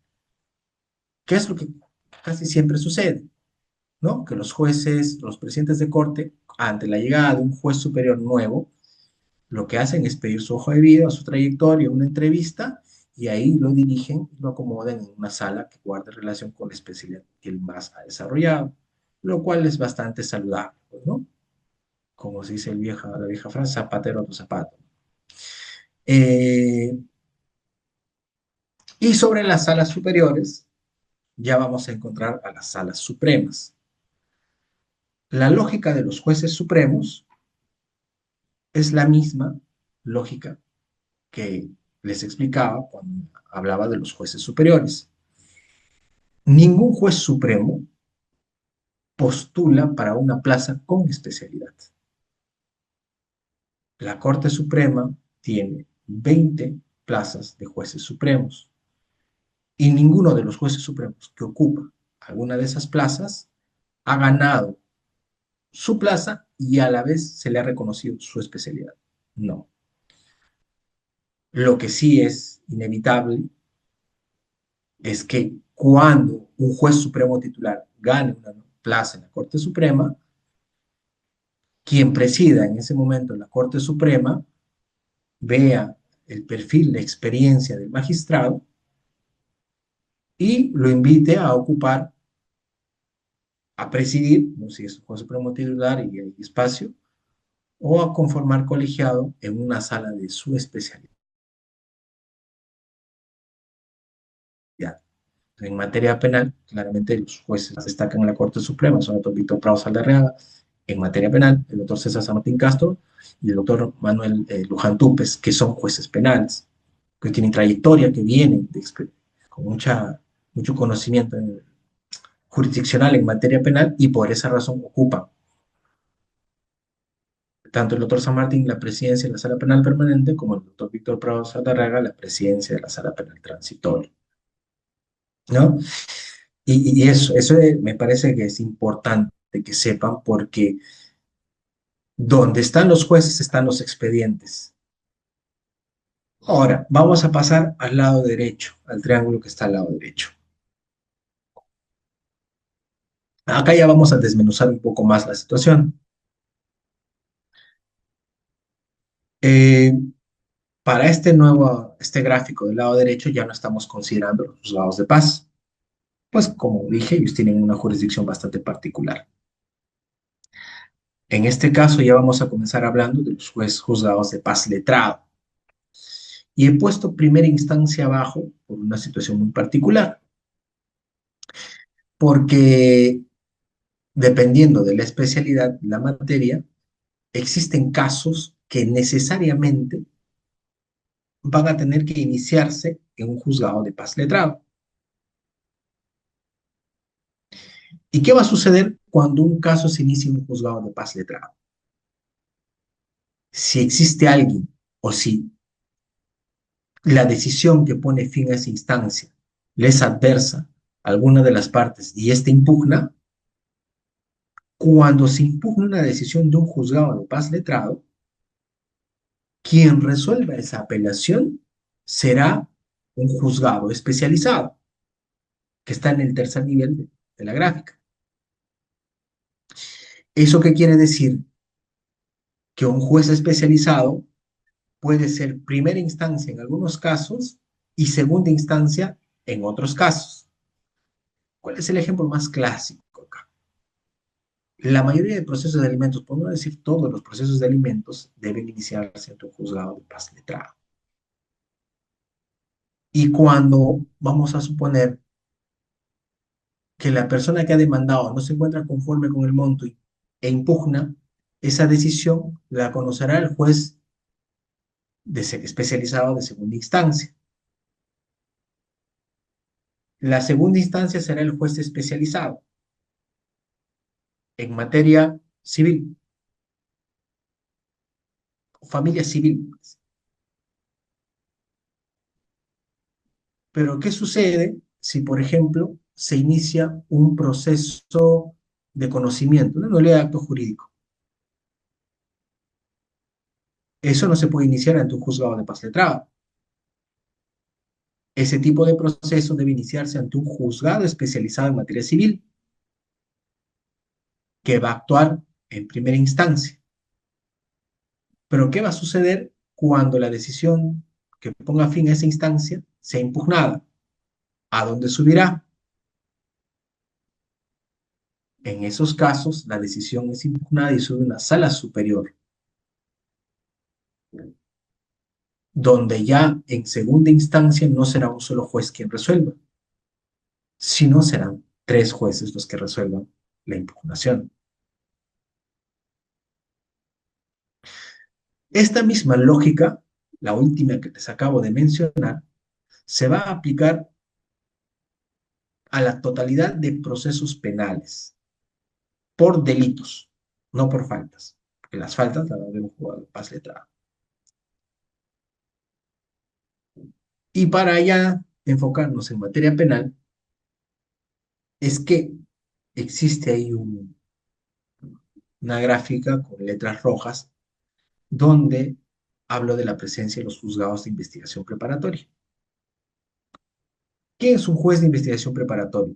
¿Qué es lo que casi siempre sucede? ¿No? Que los jueces, los presidentes de corte, ante la llegada de un juez superior nuevo, lo que hacen es pedir su hoja de vida, su trayectoria, una entrevista, y ahí lo dirigen, lo acomodan en una sala que guarde relación con la especialidad que él más ha desarrollado, lo cual es bastante saludable, pues, ¿no? Como se dice la vieja frase, zapatero a tu zapato. Eh, y sobre las salas superiores, ya vamos a encontrar a las salas supremas. La lógica de los jueces supremos es la misma lógica que les explicaba cuando hablaba de los jueces superiores. Ningún juez supremo postula para una plaza con especialidad. La Corte Suprema tiene 20 plazas de jueces supremos y ninguno de los jueces supremos que ocupa alguna de esas plazas ha ganado su plaza y a la vez se le ha reconocido su especialidad. No. Lo que sí es inevitable es que cuando un juez supremo titular gane una plaza en la Corte Suprema, quien presida en ese momento la Corte Suprema vea el perfil de experiencia del magistrado y lo invite a ocupar, a presidir, no sé si es un juez supremo titular y hay espacio, o a conformar colegiado en una sala de su especialidad. En materia penal, claramente los jueces destacan en la Corte Suprema, son el doctor Víctor Prado Saldarriaga. En materia penal, el doctor César San Martín Castro y el doctor Manuel Luján Túpez, que son jueces penales, que tienen trayectoria, que vienen con mucho conocimiento jurisdiccional en materia penal y por esa razón ocupan tanto el doctor San Martín la presidencia de la Sala Penal Permanente como el doctor Víctor Prado Saldarriaga la presidencia de la Sala Penal Transitoria, ¿no? Y eso me parece que es importante que sepan porque donde están los jueces están los expedientes. Ahora, vamos a pasar al lado derecho, al triángulo que está al lado derecho. Acá ya vamos a desmenuzar un poco más la situación. Eh, para este gráfico del lado derecho ya no estamos considerando los juzgados de paz, pues como dije, ellos tienen una jurisdicción bastante particular. En este caso ya vamos a comenzar hablando de los juzgados de paz letrado. Y he puesto primera instancia abajo por una situación muy particular, porque dependiendo de la especialidad, la materia, existen casos que necesariamente van a tener que iniciarse en un juzgado de paz letrado. ¿Y qué va a suceder cuando un caso se inicia en un juzgado de paz letrado? Si existe alguien o si la decisión que pone fin a esa instancia le es adversa a alguna de las partes y ésta impugna, cuando se impugna una decisión de un juzgado de paz letrado, quien resuelva esa apelación será un juzgado especializado, que está en el tercer nivel de la gráfica. ¿Eso qué quiere decir? Que un juez especializado puede ser primera instancia en algunos casos y segunda instancia en otros casos. ¿Cuál es el ejemplo más clásico acá? La mayoría de procesos de alimentos, por no decir todos los procesos de alimentos, deben iniciarse en un juzgado de paz letrado. Y cuando vamos a suponer que la persona que ha demandado no se encuentra conforme con el monto e impugna, esa decisión la conocerá el juez especializado de segunda instancia. La segunda instancia será el juez especializado en materia civil, familia civil. Pero, ¿qué sucede si, por ejemplo, se inicia un proceso de conocimiento, una nulidad de acto jurídico? Eso no se puede iniciar ante un juzgado de paz letrado. Ese tipo de proceso debe iniciarse ante un juzgado especializado en materia civil, que va a actuar en primera instancia. Pero ¿qué va a suceder cuando la decisión que ponga fin a esa instancia sea impugnada? ¿A dónde subirá? En esos casos, la decisión es impugnada y sube a una sala superior, donde ya en segunda instancia no será un solo juez quien resuelva, Si no, serán tres jueces los que resuelvan la impugnación. Esta misma lógica, la última que les acabo de mencionar, se va a aplicar a la totalidad de procesos penales por delitos, no por faltas. Porque las faltas las debemos jugar paz letrada. Y para ya enfocarnos en materia penal, es que existe ahí una gráfica con letras rojas donde hablo de la presencia de los juzgados de investigación preparatoria. ¿Quién es un juez de investigación preparatoria?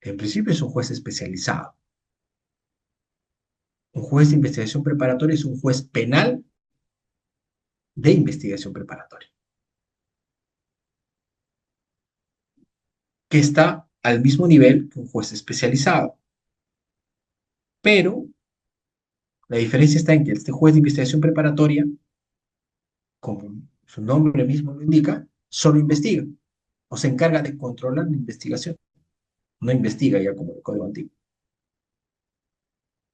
En principio es un juez especializado. Un juez de investigación preparatoria es un juez penal de investigación preparatoria, que está al mismo nivel que un juez especializado. Pero la diferencia está en que este juez de investigación preparatoria, como su nombre mismo lo indica, solo investiga o se encarga de controlar la investigación. No investiga ya como el Código Antiguo.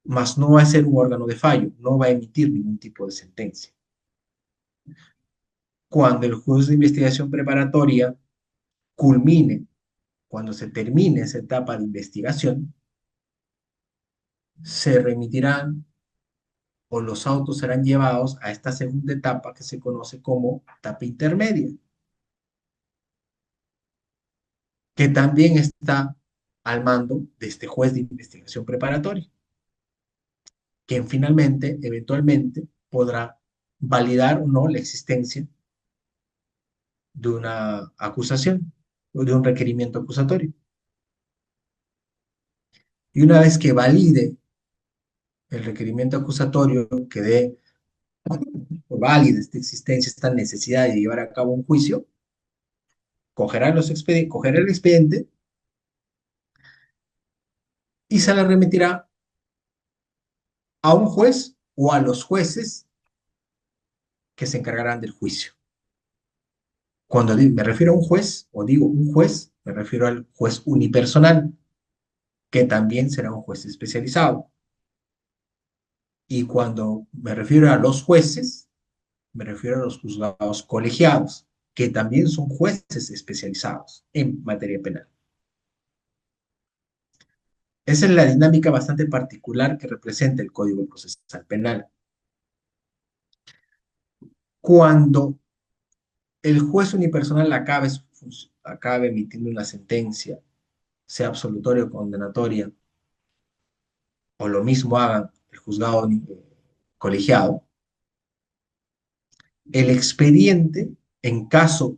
Mas no va a ser un órgano de fallo, no va a emitir ningún tipo de sentencia. Cuando el juez de investigación preparatoria culmine, cuando se termine esa etapa de investigación, se remitirán o los autos serán llevados a esta segunda etapa que se conoce como etapa intermedia, que también está al mando de este juez de investigación preparatoria, quien finalmente, eventualmente, podrá validar o no la existencia de una acusación o de un requerimiento acusatorio. Y una vez que valide el requerimiento acusatorio, que dé por válida esta existencia, esta necesidad de llevar a cabo un juicio, cogerá el expediente y se le remitirá a un juez o a los jueces que se encargarán del juicio. Cuando me refiero a un juez o digo un juez, me refiero al juez unipersonal, que también será un juez especializado. Y cuando me refiero a los jueces, me refiero a los juzgados colegiados, que también son jueces especializados en materia penal. Esa es la dinámica bastante particular que representa el Código Procesal Penal. Cuando el juez unipersonal acabe emitiendo una sentencia, sea absolutoria o condenatoria, o lo mismo hagan el juzgado colegiado, el expediente, en caso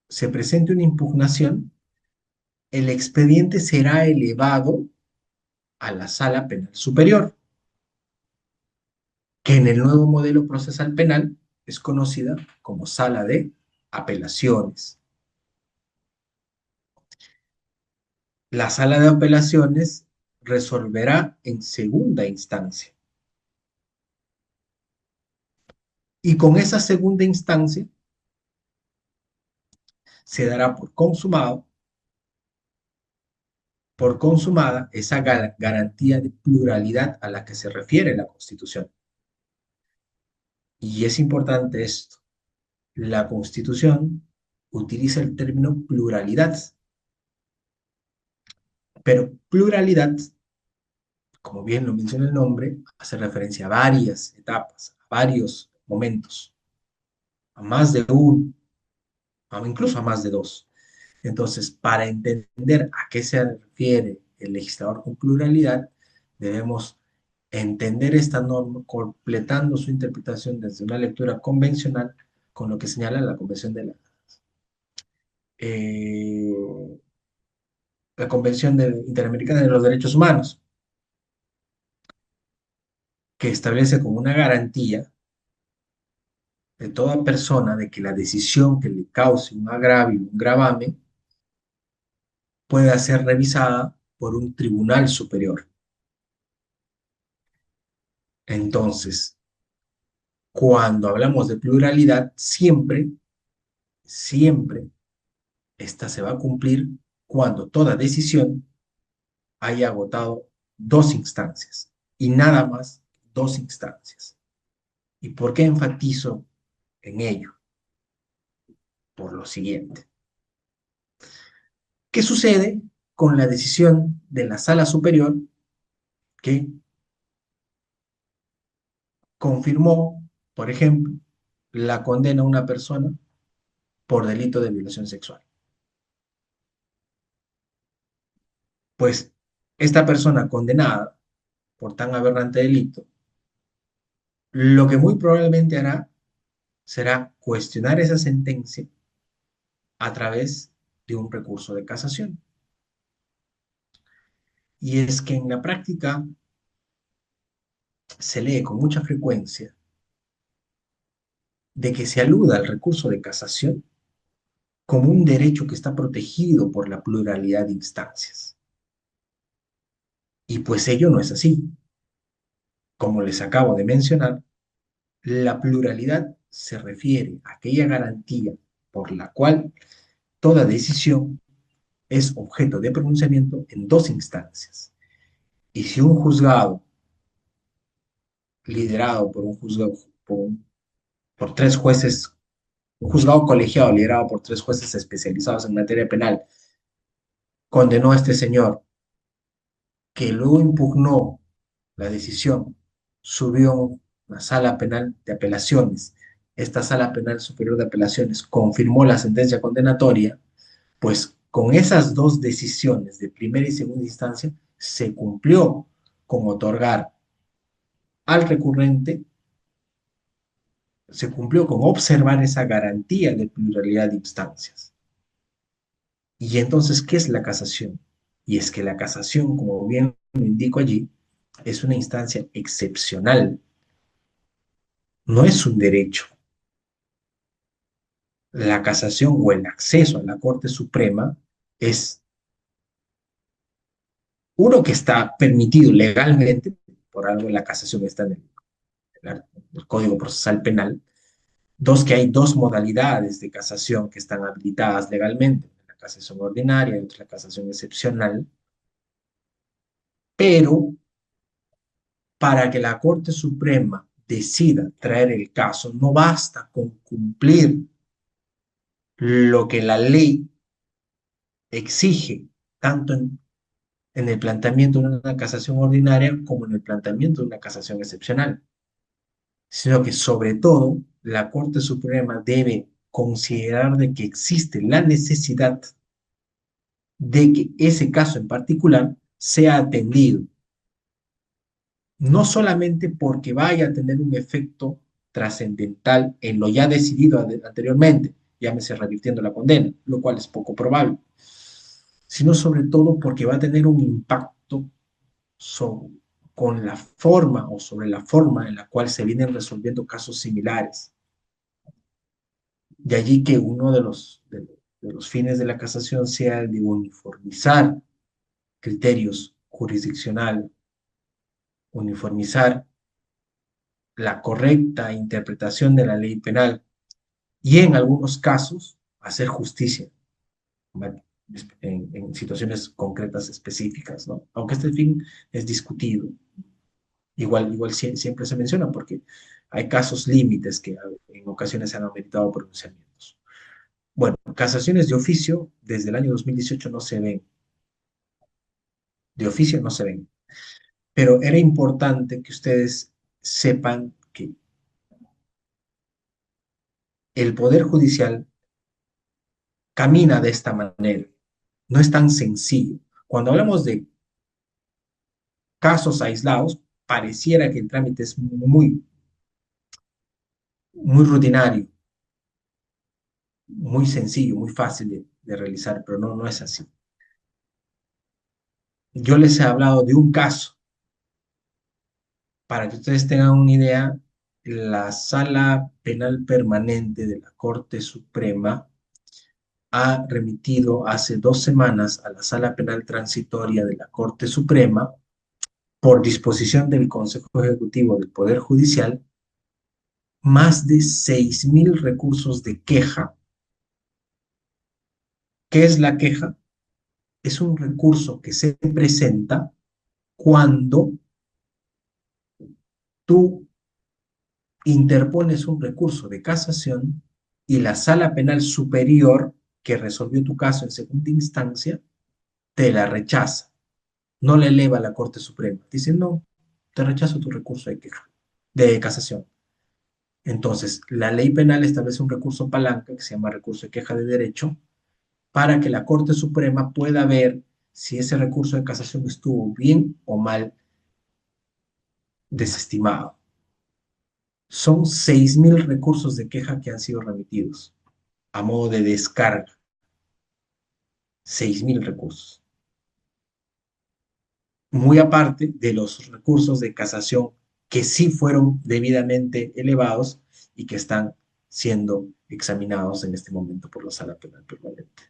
se presente una impugnación, el expediente será elevado a la Sala Penal Superior, que en el nuevo modelo procesal penal es conocida como Sala de Apelaciones. La Sala de Apelaciones resolverá en segunda instancia. Y con esa segunda instancia se dará por consumada esa garantía de pluralidad a la que se refiere la Constitución. Y es importante esto. La Constitución utiliza el término pluralidad, pero pluralidad, como bien lo menciona el nombre, hace referencia a varias etapas, a varios momentos, a más de uno, incluso a más de dos. Entonces, para entender a qué se refiere el legislador con pluralidad, debemos entender esta norma completando su interpretación desde una lectura convencional con lo que señala la eh, Convención Interamericana de los Derechos Humanos, que establece como una garantía de toda persona de que la decisión que le cause un agravio, un gravamen, pueda ser revisada por un tribunal superior. Entonces, cuando hablamos de pluralidad, siempre esta se va a cumplir cuando toda decisión haya agotado dos instancias y nada más dos instancias. ¿Y por qué enfatizo en ello? Por lo siguiente. ¿Qué sucede con la decisión de la sala superior que confirmó, por ejemplo, la condena a una persona por delito de violación sexual? Pues esta persona condenada por tan aberrante delito, lo que muy probablemente hará será cuestionar esa sentencia a través de un recurso de casación. Y es que en la práctica se lee con mucha frecuencia de que se aluda al recurso de casación como un derecho que está protegido por la pluralidad de instancias. Y pues ello no es así. Como les acabo de mencionar, la pluralidad se refiere a aquella garantía por la cual toda decisión es objeto de pronunciamiento en dos instancias. Y si un juzgado liderado por un juzgado, por tres jueces, un juzgado colegiado liderado por tres jueces especializados en materia penal, condenó a este señor, que luego impugnó la decisión, subió a una sala penal de apelaciones. Esta sala penal superior de apelaciones confirmó la sentencia condenatoria, pues con esas dos decisiones de primera y segunda instancia se cumplió con otorgar al recurrente, se cumplió con observar esa garantía de pluralidad de instancias. Y entonces, ¿qué es la casación? Y es que la casación, como bien lo indico allí, es una instancia excepcional, no es un derecho. La casación o el acceso a la Corte Suprema es uno que está permitido legalmente, por algo la casación está en el Código Procesal Penal. Dos, que hay dos modalidades de casación que están habilitadas legalmente, la casación ordinaria y otra la casación excepcional, pero para que la Corte Suprema decida traer el caso, no basta con cumplir lo que la ley exige, tanto en el planteamiento de una casación ordinaria como en el planteamiento de una casación excepcional, sino que sobre todo la Corte Suprema debe considerar de que existe la necesidad de que ese caso en particular sea atendido, no solamente porque vaya a tener un efecto trascendental en lo ya decidido anteriormente, llámese revirtiendo la condena, lo cual es poco probable, sino sobre todo porque va a tener un impacto sobre, con la forma o sobre la forma en la cual se vienen resolviendo casos similares. De allí que uno de los fines de la casación sea el de uniformizar criterios jurisdiccionales, uniformizar la correcta interpretación de la ley penal y en algunos casos hacer justicia en situaciones concretas específicas, ¿no? Aunque este fin es discutido. Igual siempre se menciona porque hay casos límites que en ocasiones se han aumentado pronunciamientos. Bueno, casaciones de oficio desde el año 2018 no se ven, de oficio no se ven, pero era importante que ustedes sepan que el Poder Judicial camina de esta manera, no es tan sencillo. Cuando hablamos de casos aislados, pareciera que el trámite es muy rutinario, muy sencillo, muy fácil de realizar, pero no, no es así. Yo les he hablado de un caso, para que ustedes tengan una idea. La Sala Penal Permanente de la Corte Suprema ha remitido hace 2 semanas a la Sala Penal Transitoria de la Corte Suprema, por disposición del Consejo Ejecutivo del Poder Judicial, más de 6.000 recursos de queja. ¿Qué es la queja? es un recurso que se presenta cuando tú interpones un recurso de casación y la sala penal superior que resolvió tu caso en segunda instancia te la rechaza, no la eleva a la Corte Suprema. Dice, no, te rechazo tu recurso de queja, de casación. Entonces, la ley penal establece un recurso palanca que se llama recurso de queja de derecho para que la Corte Suprema pueda ver si ese recurso de casación estuvo bien o mal desestimado. Son 6.000 recursos de queja que han sido remitidos a modo de descarga. 6.000 recursos. Muy aparte de los recursos de casación que sí fueron debidamente elevados y que están siendo examinados en este momento por la Sala Penal Permanente.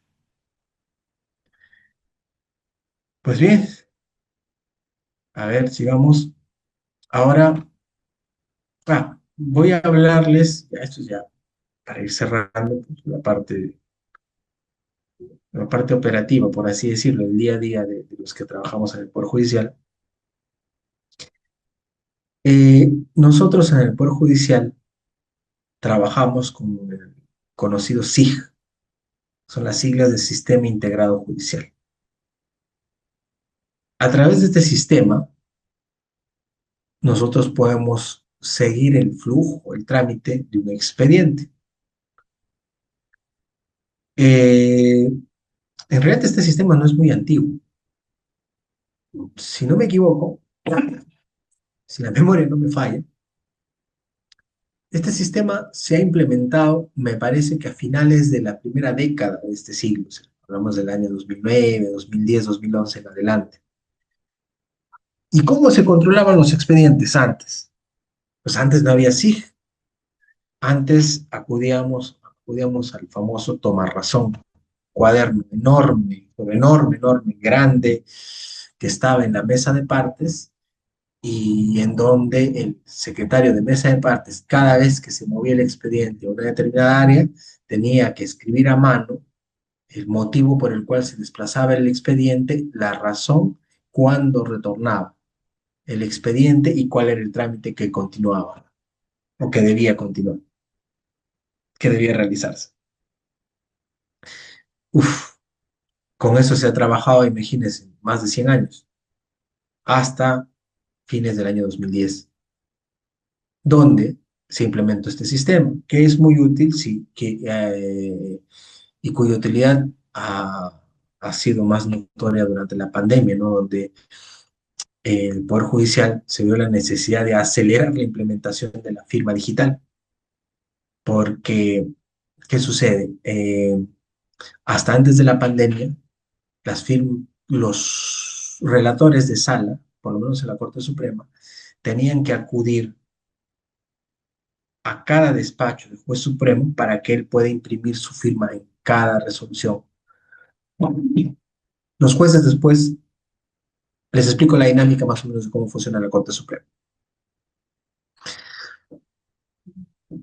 Pues bien, a ver, sigamos. Ahora, voy a hablarles, ya esto es ya para ir cerrando pues, la parte operativa, por así decirlo, el día a día de los que trabajamos en el Poder Judicial. Nosotros en el Poder Judicial trabajamos con el conocido SIG, son las siglas del Sistema Integrado Judicial. A través de este sistema, nosotros podemos seguir el flujo, el trámite de un expediente. En realidad este sistema no es muy antiguo. Si no me equivoco, si la memoria no me falla, este sistema se ha implementado, me parece que a finales de la primera década de este siglo, o sea, hablamos del año 2009, 2010, 2011 en adelante. ¿Y cómo se controlaban los expedientes antes? Pues antes no había SIG, antes acudíamos al famoso tomarrazón, cuaderno enorme, enorme, enorme, grande, que estaba en la mesa de partes y en donde el secretario de mesa de partes, cada vez que se movía el expediente a una determinada área, tenía que escribir a mano el motivo por el cual se desplazaba el expediente, la razón, cuándo retornaba el expediente y cuál era el trámite que continuaba o que debía continuar, que debía realizarse. Uf, con eso se ha trabajado, imagínense, más de 100 años, hasta fines del año 2010, donde se implementó este sistema, que es muy útil, sí, y cuya utilidad ha sido más notoria durante la pandemia, ¿no? Donde el Poder Judicial se vio la necesidad de acelerar la implementación de la firma digital, porque, ¿qué sucede? Hasta antes de la pandemia, los relatores de sala, por lo menos en la Corte Suprema, tenían que acudir a cada despacho del juez supremo para que él pueda imprimir su firma en cada resolución. Los jueces después, les explico la dinámica más o menos de cómo funciona la Corte Suprema.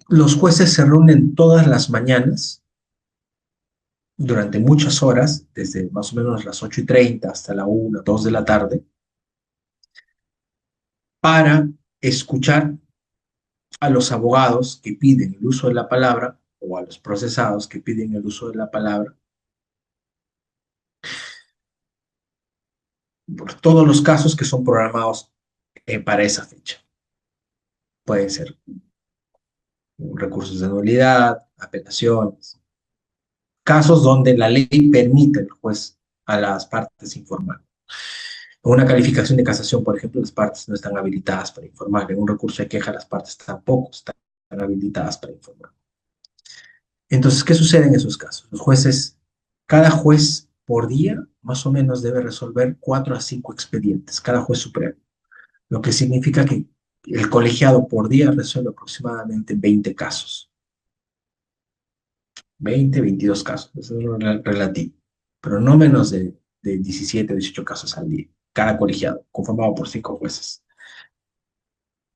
Los jueces se reúnen todas las mañanas durante muchas horas, desde más o menos las 8:30 hasta la 1, 2 de la tarde, para escuchar a los abogados que piden el uso de la palabra o a los procesados que piden el uso de la palabra por todos los casos que son programados para esa fecha. Pueden ser recursos de nulidad, apelaciones, casos donde la ley permite al juez a las partes informar. En una calificación de casación, por ejemplo, las partes no están habilitadas para informar. En un recurso de queja, las partes tampoco están habilitadas para informar. Entonces, ¿qué sucede en esos casos? Los jueces, cada juez por día, más o menos debe resolver 4 a 5 expedientes, cada juez supremo, lo que significa que el colegiado por día resuelve aproximadamente 20 casos. 20, 22 casos, eso es relativo, pero no menos de 17, 18 casos al día, cada colegiado, conformado por 5 jueces.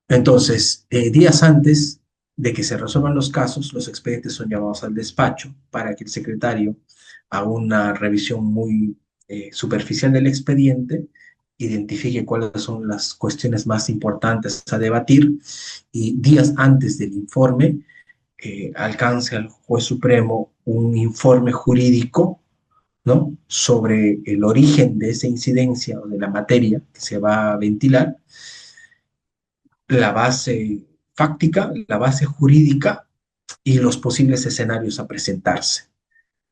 Entonces, días antes de que se resuelvan los casos, los expedientes son llamados al despacho para que el secretario haga una revisión muy superficial del expediente, identifique cuáles son las cuestiones más importantes a debatir y días antes del informe alcance al juez supremo un informe jurídico, ¿no?, sobre el origen de esa incidencia o de la materia que se va a ventilar, la base fáctica, la base jurídica y los posibles escenarios a presentarse.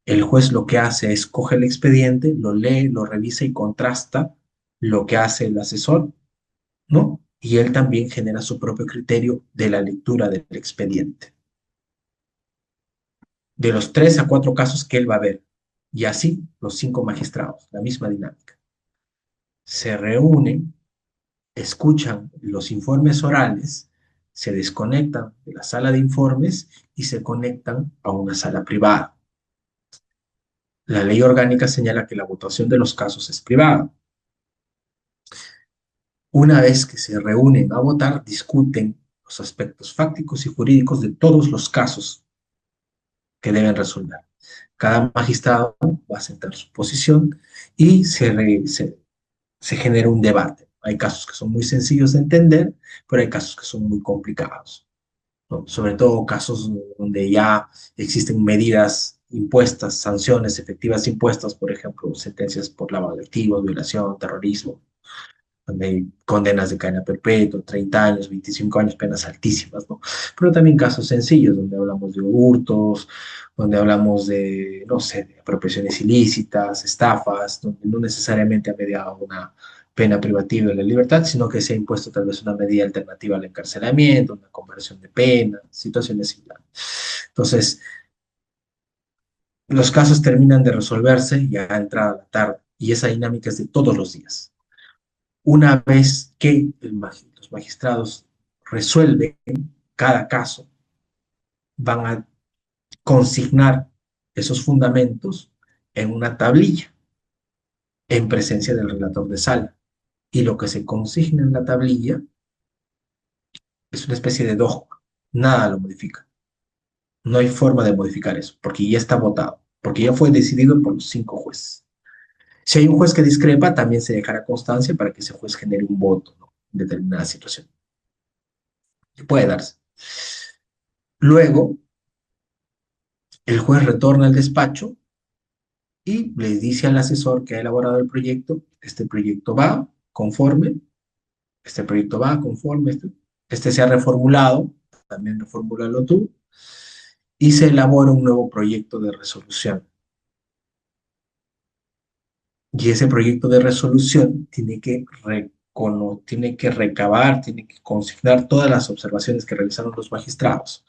El juez lo que hace es coge el expediente, lo lee, lo revisa y contrasta lo que hace el asesor, ¿no? Y él también genera su propio criterio de la lectura del expediente, de los 3 a 4 casos que él va a ver. Y así los 5 magistrados, la misma dinámica. Se reúnen, escuchan los informes orales, se desconectan de la sala de informes y se conectan a una sala privada. La ley orgánica señala que la votación de los casos es privada. Una vez que se reúnen a votar, discuten los aspectos fácticos y jurídicos de todos los casos que deben resolver. Cada magistrado va a sentar su posición y se genera un debate. Hay casos que son muy sencillos de entender, pero hay casos que son muy complicados, ¿no? Sobre todo casos donde ya existen medidas impuestas, sanciones efectivas impuestas, por ejemplo, sentencias por lavado de activos, violación, terrorismo, donde hay condenas de cadena perpetua, 30 años, 25 años, penas altísimas, ¿no? Pero también casos sencillos, donde hablamos de hurtos, donde hablamos de, no sé, de apropiaciones ilícitas, estafas, donde no necesariamente ha mediado una pena privativa de la libertad, sino que se ha impuesto tal vez una medida alternativa al encarcelamiento, una conversión de pena, situaciones similares. Entonces, los casos terminan de resolverse ya a entrada la tarde, y esa dinámica es de todos los días. Una vez que los magistrados resuelven cada caso, van a consignar esos fundamentos en una tablilla en presencia del relator de sala. Y lo que se consigna en la tablilla es una especie de dogma. Nada lo modifica. No hay forma de modificar eso, porque ya está votado, porque ya fue decidido por los 5 jueces. Si hay un juez que discrepa, también se dejará constancia para que ese juez genere un voto, ¿no?, en determinada situación. Que puede darse. Luego, el juez retorna al despacho y le dice al asesor que ha elaborado el proyecto, este proyecto va conforme, este proyecto va conforme, este se ha reformulado, también reformúlalo tú, y se elabora un nuevo proyecto de resolución. Y ese proyecto de resolución tiene que recabar, tiene que consignar todas las observaciones que realizaron los magistrados.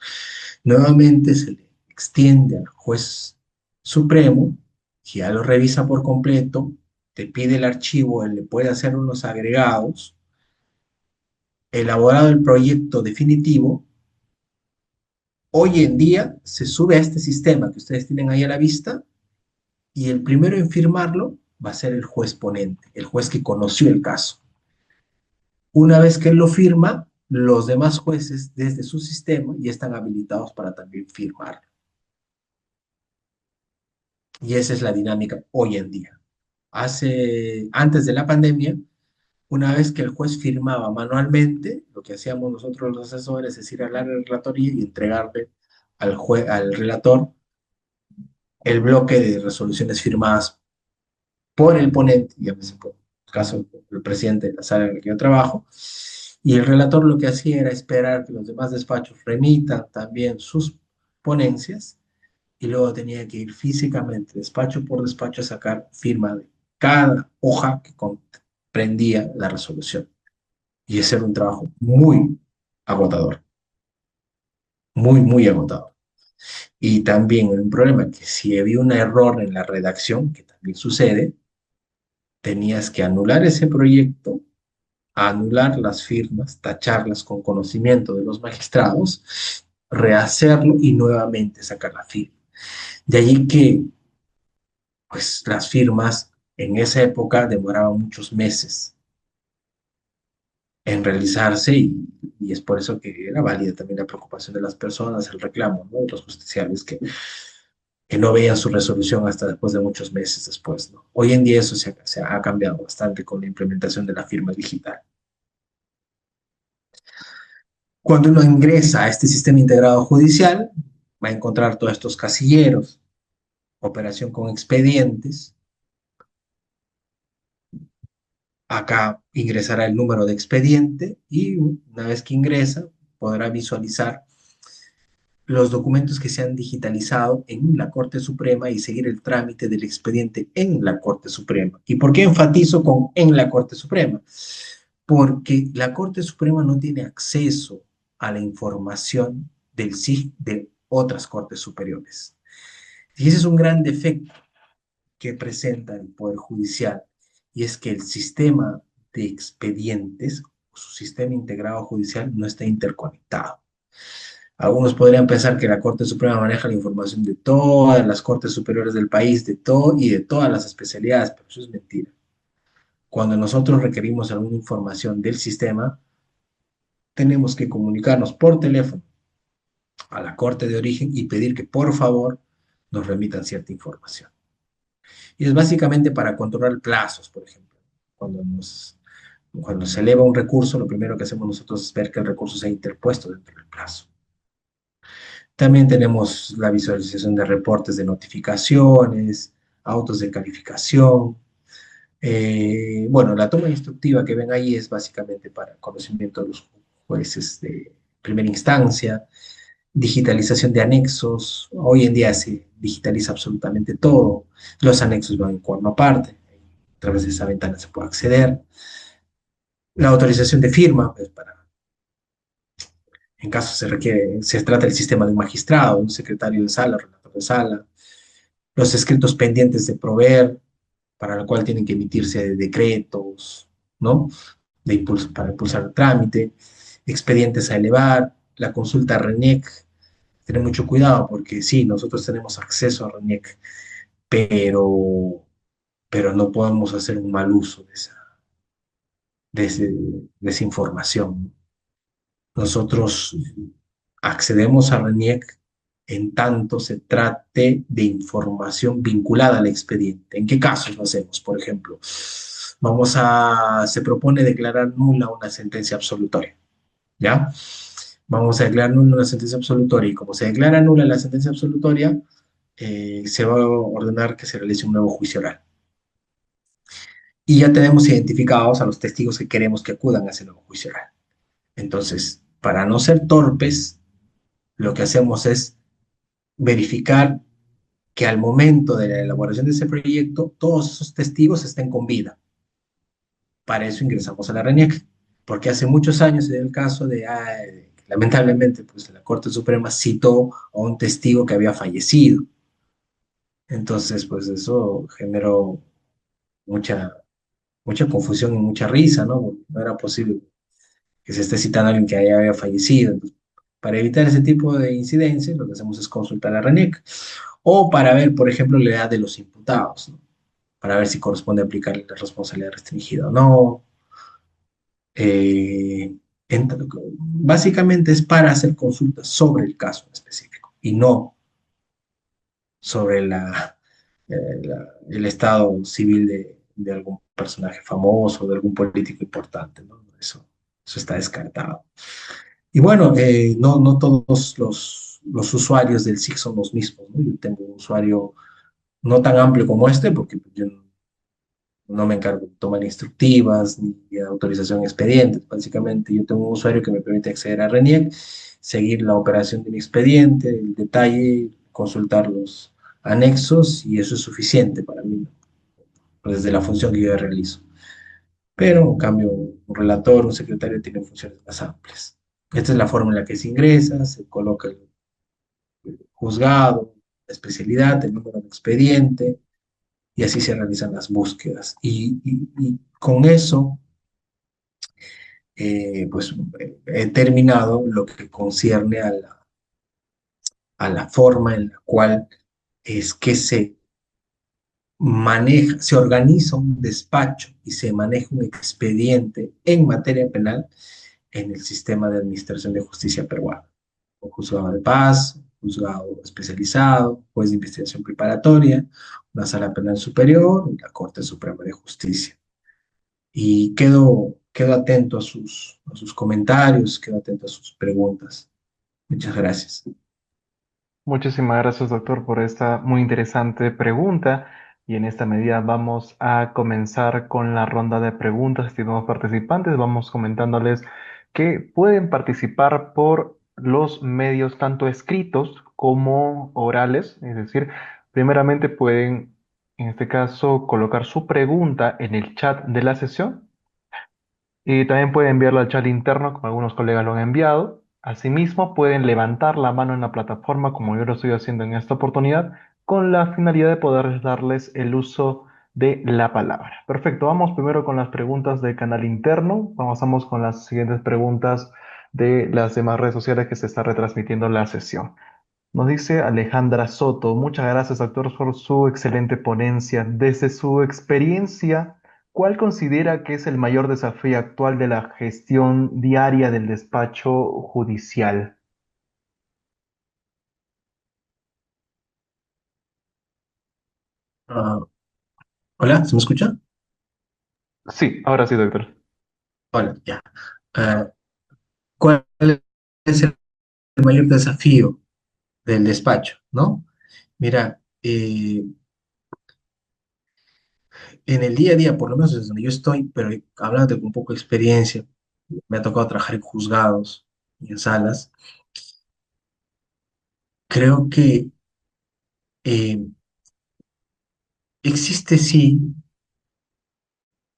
Nuevamente se le extiende al juez supremo, que ya lo revisa por completo, te pide el archivo, él le puede hacer unos agregados, elaborado el proyecto definitivo. Hoy en día se sube a este sistema que ustedes tienen ahí a la vista, y el primero en firmarlo va a ser el juez ponente, el juez que conoció el caso. Una vez que él lo firma, los demás jueces desde su sistema ya están habilitados para también firmar. Y esa es la dinámica hoy en día. Antes de la pandemia, una vez que el juez firmaba manualmente, lo que hacíamos nosotros los asesores es ir al área de relatoría y entregarle al relator el bloque de resoluciones firmadas por el ponente, llámese por el caso del presidente de la sala en la que yo trabajo, y el relator lo que hacía era esperar que los demás despachos remitan también sus ponencias, y luego tenía que ir físicamente, despacho por despacho, a sacar firma de cada hoja que comprendía la resolución. Y ese era un trabajo muy agotador, muy, muy agotador. Y también un problema que si había un error en la redacción, que también sucede, tenías que anular ese proyecto, anular las firmas, tacharlas con conocimiento de los magistrados, rehacerlo y nuevamente sacar la firma. De allí que, pues, las firmas en esa época demoraban muchos meses en realizarse, y es por eso que era válida también la preocupación de las personas, el reclamo, ¿no?, de los justiciables, que que no veían su resolución hasta después de muchos meses después, ¿no? Hoy en día eso se ha cambiado bastante con la implementación de la firma digital. Cuando uno ingresa a este sistema integrado judicial, va a encontrar todos estos casilleros, operación con expedientes. Acá ingresará el número de expediente y una vez que ingresa, podrá visualizar los documentos que se han digitalizado en la Corte Suprema y seguir el trámite del expediente en la Corte Suprema. ¿Y por qué enfatizo con en la Corte Suprema? Porque la Corte Suprema no tiene acceso a la información del SIG de otras Cortes Superiores. Y ese es un gran defecto que presenta el Poder Judicial, y es que el sistema de expedientes, su sistema integrado judicial, no está interconectado. Algunos podrían pensar que la Corte Suprema maneja la información de todas las Cortes Superiores del país, de todo y de todas las especialidades, pero eso es mentira. Cuando nosotros requerimos alguna información del sistema, tenemos que comunicarnos por teléfono a la Corte de origen y pedir que por favor nos remitan cierta información. Y es básicamente para controlar plazos, por ejemplo. Cuando se eleva un recurso, lo primero que hacemos nosotros es ver que el recurso se ha interpuesto dentro del plazo. También tenemos la visualización de reportes de notificaciones, autos de calificación. Bueno, la toma instructiva que ven ahí es básicamente para conocimiento de los jueces de primera instancia, digitalización de anexos. Hoy en día se digitaliza absolutamente todo. Los anexos van en cuerno aparte. A través de esa ventana se puede acceder. La autorización de firma, pues para, en caso se requiere, se trata del sistema de un magistrado, un secretario de sala, relator de sala. Los escritos pendientes de proveer, para lo cual tienen que emitirse decretos, ¿no? De impulso, para impulsar el trámite, expedientes a elevar, la consulta a RENIEC. Tener mucho cuidado porque sí, nosotros tenemos acceso a RENIEC, pero, pero no podemos hacer un mal uso de esa información. Nosotros accedemos a RENIEC en tanto se trate de información vinculada al expediente. ¿En qué casos lo hacemos? Por ejemplo, se propone declarar nula una sentencia absolutoria, ¿ya? Vamos a declarar nula una sentencia absolutoria y como se declara nula la sentencia absolutoria, se va a ordenar que se realice un nuevo juicio oral. Y ya tenemos identificados a los testigos que queremos que acudan a ese nuevo juicio oral. Entonces, para no ser torpes, lo que hacemos es verificar que al momento de la elaboración de ese proyecto, todos esos testigos estén con vida. Para eso ingresamos a la RENIEC, porque hace muchos años se dio el caso lamentablemente, pues la Corte Suprema citó a un testigo que había fallecido. Entonces, pues eso generó mucha, mucha confusión y mucha risa, ¿no? Porque no era posible que se esté citando a alguien que ya había fallecido. Entonces, para evitar ese tipo de incidencias, lo que hacemos es consultar a la RENIEC. O para ver, por ejemplo, la edad de los imputados, ¿no? Para ver si corresponde aplicar la responsabilidad restringida o no. Eh, Básicamente es para hacer consultas sobre el caso en específico y no sobre el estado civil de algún personaje famoso, de algún político importante, ¿no? Eso está descartado. Y bueno, no todos los usuarios del SIC son los mismos, ¿no? Yo tengo un usuario no tan amplio como este, porque yo no me encargo de tomar instructivas ni de autorización de expedientes. Básicamente, yo tengo un usuario que me permite acceder a RENIEC, seguir la operación de mi expediente, el detalle, consultar los anexos y eso es suficiente para mí, ¿no? Desde la función que yo realizo. Pero, en cambio, un relator, un secretario tienen funciones más amplias. Esta es la forma en la que se ingresa, se coloca el juzgado, la especialidad, el número de expediente, y así se realizan las búsquedas. Y con eso, pues he terminado lo que concierne a la forma en la cual es que se maneja, se organiza un despacho y se maneja un expediente en materia penal en el sistema de administración de justicia peruano. Un juzgado de paz, juzgado especializado, juez de investigación preparatoria, una sala penal superior y la Corte Suprema de Justicia. Y quedo atento a sus comentarios, quedo atento a sus preguntas. Muchas gracias. Muchísimas gracias, doctor, por esta muy interesante pregunta. Y en esta medida vamos a comenzar con la ronda de preguntas, estimados participantes. Vamos comentándoles que pueden participar por los medios tanto escritos como orales. Es decir, primeramente pueden, en este caso, colocar su pregunta en el chat de la sesión y también pueden enviarlo al chat interno, como algunos colegas lo han enviado. Asimismo, pueden levantar la mano en la plataforma, como yo lo estoy haciendo en esta oportunidad, con la finalidad de poder darles el uso de la palabra. Perfecto, vamos primero con las preguntas del canal interno. Vamos con las siguientes preguntas de las demás redes sociales que se está retransmitiendo la sesión. Nos dice Alejandra Soto, muchas gracias, doctor, por su excelente ponencia. Desde su experiencia, ¿cuál considera que es el mayor desafío actual de la gestión diaria del despacho judicial? Ah, hola, ¿se me escucha? Sí, ahora sí, doctor. Hola, ya. Ah, ¿cuál es el mayor desafío del despacho, no? Mira, en el día a día, por lo menos desde donde yo estoy, pero hablando con un poco de experiencia, me ha tocado trabajar en juzgados y en salas, creo que eh, existe sí,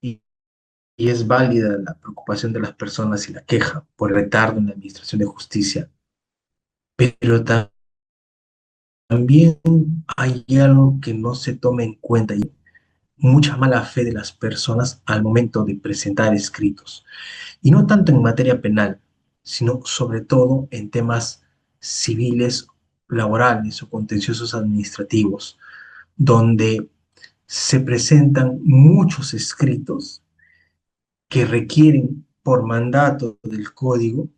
y, y es válida la preocupación de las personas y la queja por el retardo en la administración de justicia, pero también hay algo que no se toma en cuenta y mucha mala fe de las personas al momento de presentar escritos. Y no tanto en materia penal, sino sobre todo en temas civiles, laborales o contenciosos administrativos, donde se presentan muchos escritos que requieren por mandato del código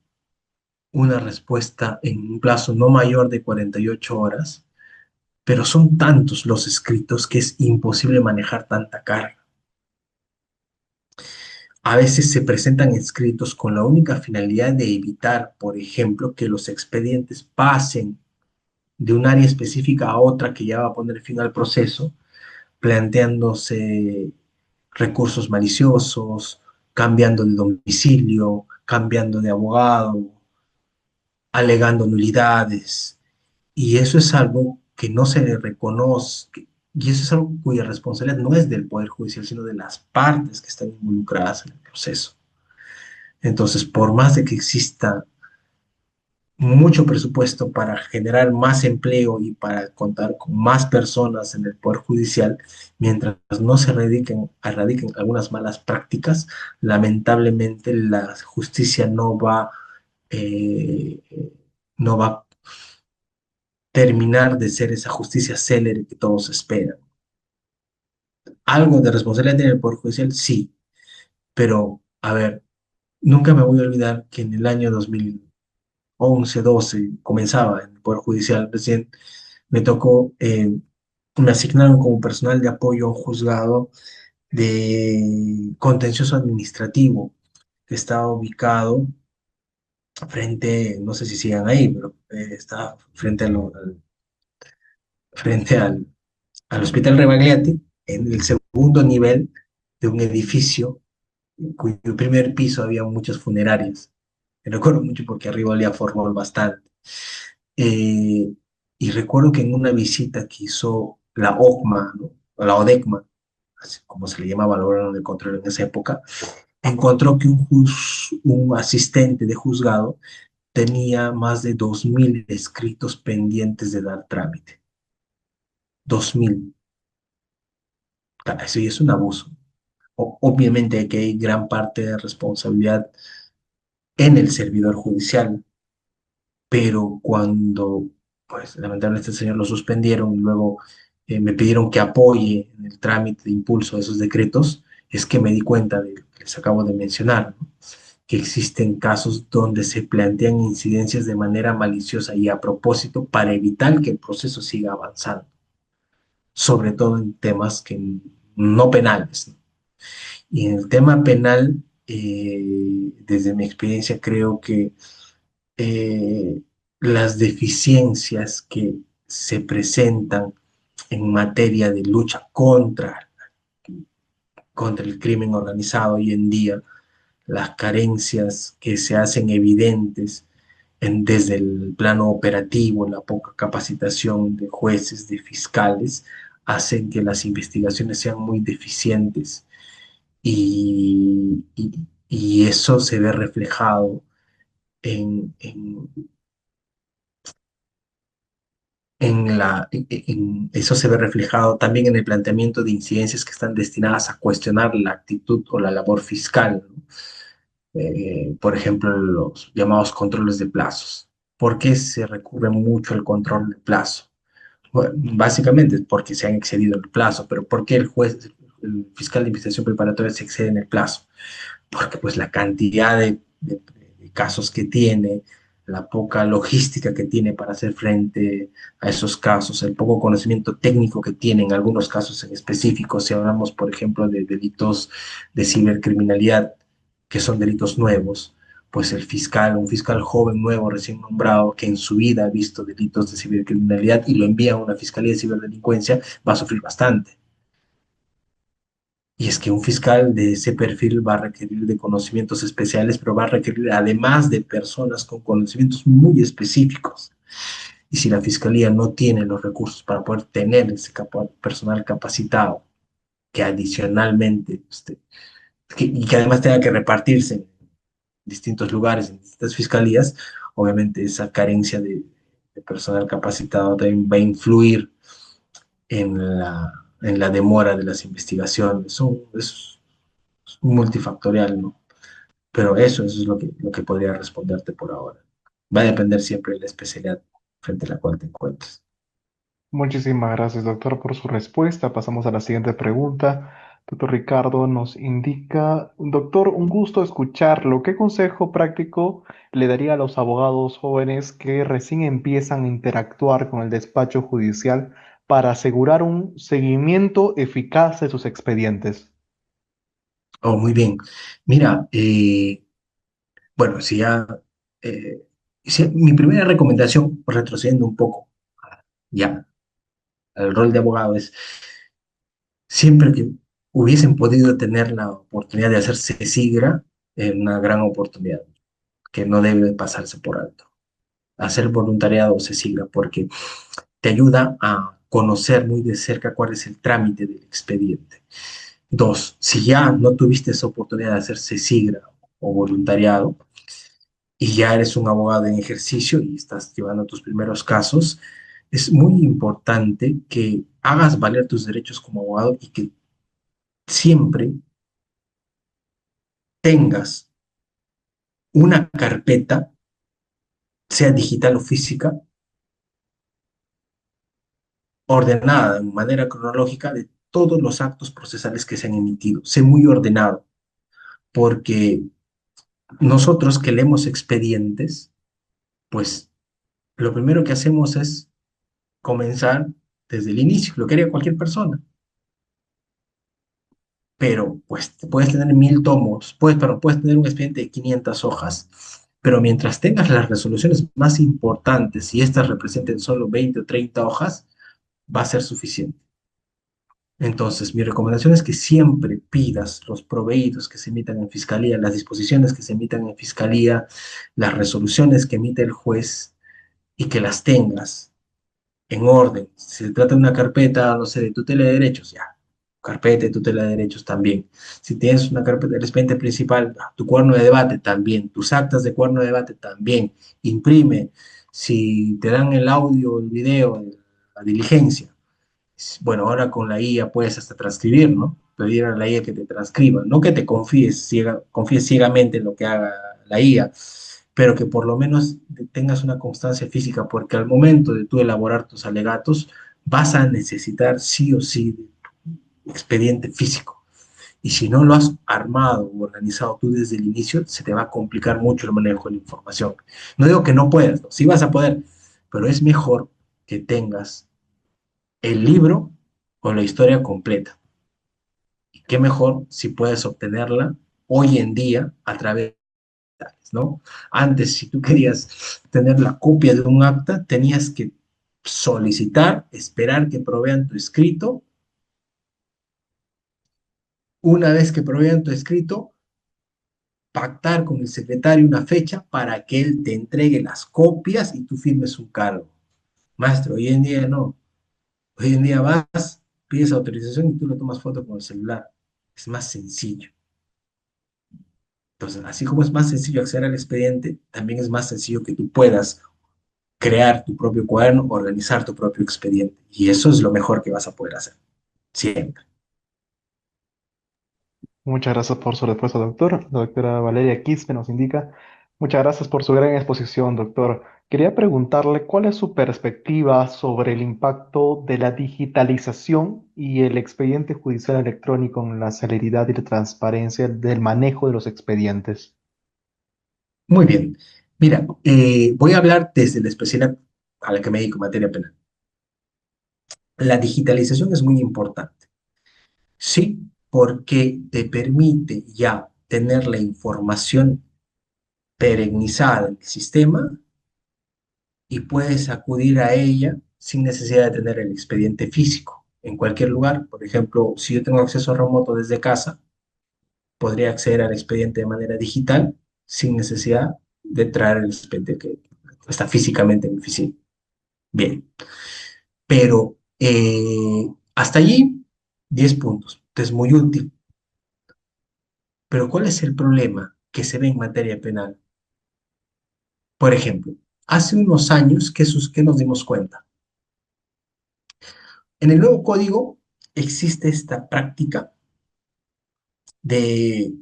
una respuesta en un plazo no mayor de 48 horas, pero son tantos los escritos que es imposible manejar tanta carga. A veces se presentan escritos con la única finalidad de evitar, por ejemplo, que los expedientes pasen de un área específica a otra que ya va a poner fin al proceso, planteándose recursos maliciosos, cambiando de domicilio, cambiando de abogado, alegando nulidades. Y eso es algo que no se le reconoce, y eso es algo cuya responsabilidad no es del Poder Judicial, sino de las partes que están involucradas en el proceso. Entonces, por más de que exista mucho presupuesto para generar más empleo y para contar con más personas en el Poder Judicial, mientras no se erradiquen algunas malas prácticas, lamentablemente la justicia eh, no va a terminar de ser esa justicia célere que todos esperan. Algo de responsabilidad tiene el Poder Judicial, sí, pero a ver, nunca me voy a olvidar que en el año 2011, 12, comenzaba en el Poder Judicial, recién me tocó, me asignaron como personal de apoyo a un juzgado de contencioso administrativo que estaba ubicado frente, no sé si sigan ahí, pero está frente al Hospital Rebagliati, en el segundo nivel de un edificio cuyo primer piso había muchas funerarias. Me recuerdo mucho porque arriba olía a Formol bastante. Eh, y recuerdo que en una visita que hizo la OCMA, ¿no? O la ODECMA, así como se le llamaba al órgano de control en esa época, encontró que un asistente de juzgado tenía más de 2.000 escritos pendientes de dar trámite. 2.000. Claro, eso ya es un abuso. Obviamente que hay gran parte de responsabilidad en el servidor judicial, pero cuando, pues lamentablemente este señor lo suspendieron y luego me pidieron que apoye en el trámite de impulso de esos decretos, es que me di cuenta de lo que les acabo de mencionar, ¿no? que existen casos donde se plantean incidencias de manera maliciosa y a propósito para evitar que el proceso siga avanzando, sobre todo en temas que no penales, ¿no? Y en el tema penal, desde mi experiencia, creo que eh, las deficiencias que se presentan en materia de lucha contra el crimen organizado hoy en día, las carencias que se hacen evidentes desde el plano operativo, la poca capacitación de jueces, de fiscales, hacen que las investigaciones sean muy deficientes y eso se ve reflejado en, en, eso se ve reflejado también en el planteamiento de incidencias que están destinadas a cuestionar la actitud o la labor fiscal, ¿no? Por ejemplo, los llamados controles de plazos. ¿Por qué se recurre mucho al control de plazo? Bueno, básicamente es porque se han excedido el plazo, pero ¿por qué el fiscal de investigación preparatoria se excede en el plazo? Porque pues la cantidad de casos que tiene, la poca logística que tiene para hacer frente a esos casos, el poco conocimiento técnico que tiene en algunos casos en específico, si hablamos, por ejemplo, de delitos de cibercriminalidad, que son delitos nuevos, pues un fiscal joven, nuevo, recién nombrado, que en su vida ha visto delitos de cibercriminalidad y lo envía a una fiscalía de ciberdelincuencia, va a sufrir bastante. Y es que un fiscal de ese perfil va a requerir de conocimientos especiales, pero va a requerir además de personas con conocimientos muy específicos. Y si la fiscalía no tiene los recursos para poder tener ese personal capacitado, que adicionalmente, y que además tenga que repartirse en distintos lugares, en distintas fiscalías, obviamente esa carencia de personal capacitado también va a influir en la demora de las investigaciones. Es multifactorial, ¿no? Pero eso es lo que podría responderte por ahora. Va a depender siempre de la especialidad frente a la cual te encuentres. Muchísimas gracias, doctor, por su respuesta. Pasamos a la siguiente pregunta. Doctor Ricardo nos indica, doctor, un gusto escucharlo. ¿Qué consejo práctico le daría a los abogados jóvenes que recién empiezan a interactuar con el despacho judicial para asegurar un seguimiento eficaz de sus expedientes? Oh, muy bien. Mira, bueno, eh, mi primera recomendación, retrocediendo un poco ya al rol de abogado, es siempre que hubiesen podido tener la oportunidad de hacerse SIGRA, una gran oportunidad que no debe pasarse por alto. Hacer voluntariado o CESIGRA, porque te ayuda a conocer muy de cerca cuál es el trámite del expediente. Dos, si ya no tuviste esa oportunidad de hacer CESIGRA o voluntariado y ya eres un abogado en ejercicio y estás llevando tus primeros casos, es muy importante que hagas valer tus derechos como abogado y que siempre tengas una carpeta, sea digital o física, ordenada de manera cronológica de todos los actos procesales que se han emitido. Sé muy ordenado, porque nosotros que leemos expedientes, pues lo primero que hacemos es comenzar desde el inicio, lo que haría cualquier persona. Pero pues puedes tener 1000 tomos, puedes tener un expediente de 500 hojas, pero mientras tengas las resoluciones más importantes y estas representen solo 20 o 30 hojas, va a ser suficiente. Entonces, mi recomendación es que siempre pidas los proveídos que se emitan en fiscalía, las disposiciones que se emitan en fiscalía, las resoluciones que emite el juez y que las tengas en orden. Si se trata de una carpeta, no sé, de tutela de derechos, ya. Carpeta de tutela de derechos también. Si tienes una carpeta del expediente principal, tu cuaderno de debate también. Tus actas de cuaderno de debate también. Imprime. Si te dan el audio, el video, la diligencia, bueno, ahora con la IA puedes hasta transcribir, ¿no? Pedir a la IA que te transcriba, no que te confíes ciegamente en lo que haga la IA, pero que por lo menos tengas una constancia física, porque al momento de tú elaborar tus alegatos, vas a necesitar sí o sí de expediente físico. Y si no lo has armado o organizado tú desde el inicio, se te va a complicar mucho el manejo de la información. No digo que no puedas, ¿no? Sí vas a poder, pero es mejor que tengas el libro con la historia completa. Y qué mejor si puedes obtenerla hoy en día a través, ¿no? Antes, si tú querías tener la copia de un acta, tenías que solicitar, esperar que provean tu escrito. Una vez que provean tu escrito, pactar con el secretario una fecha para que él te entregue las copias y tú firmes un cargo. Maestro, hoy en día no. Hoy en día vas, pides autorización y tú le tomas foto con el celular. Es más sencillo. Entonces, así como es más sencillo acceder al expediente, también es más sencillo que tú puedas crear tu propio cuaderno, organizar tu propio expediente. Y eso es lo mejor que vas a poder hacer. Siempre. Muchas gracias por su respuesta, doctor. La doctora Valeria Quispe nos indica, muchas gracias por su gran exposición, doctor. Quería preguntarle cuál es su perspectiva sobre el impacto de la digitalización y el expediente judicial electrónico en la celeridad y la transparencia del manejo de los expedientes. Muy bien. Mira, voy a hablar desde la especialidad a la que me dedico en materia penal. La digitalización es muy importante. Sí, porque te permite ya tener la información perennizada en el sistema y puedes acudir a ella sin necesidad de tener el expediente físico en cualquier lugar. Por ejemplo, si yo tengo acceso remoto desde casa, podría acceder al expediente de manera digital sin necesidad de traer el expediente que está físicamente en mi oficina. Bien, pero hasta allí 10 puntos. Es muy útil. Pero ¿cuál es el problema que se ve en materia penal? Por ejemplo, hace unos años, ¿qué nos dimos cuenta? En el nuevo código existe esta práctica de,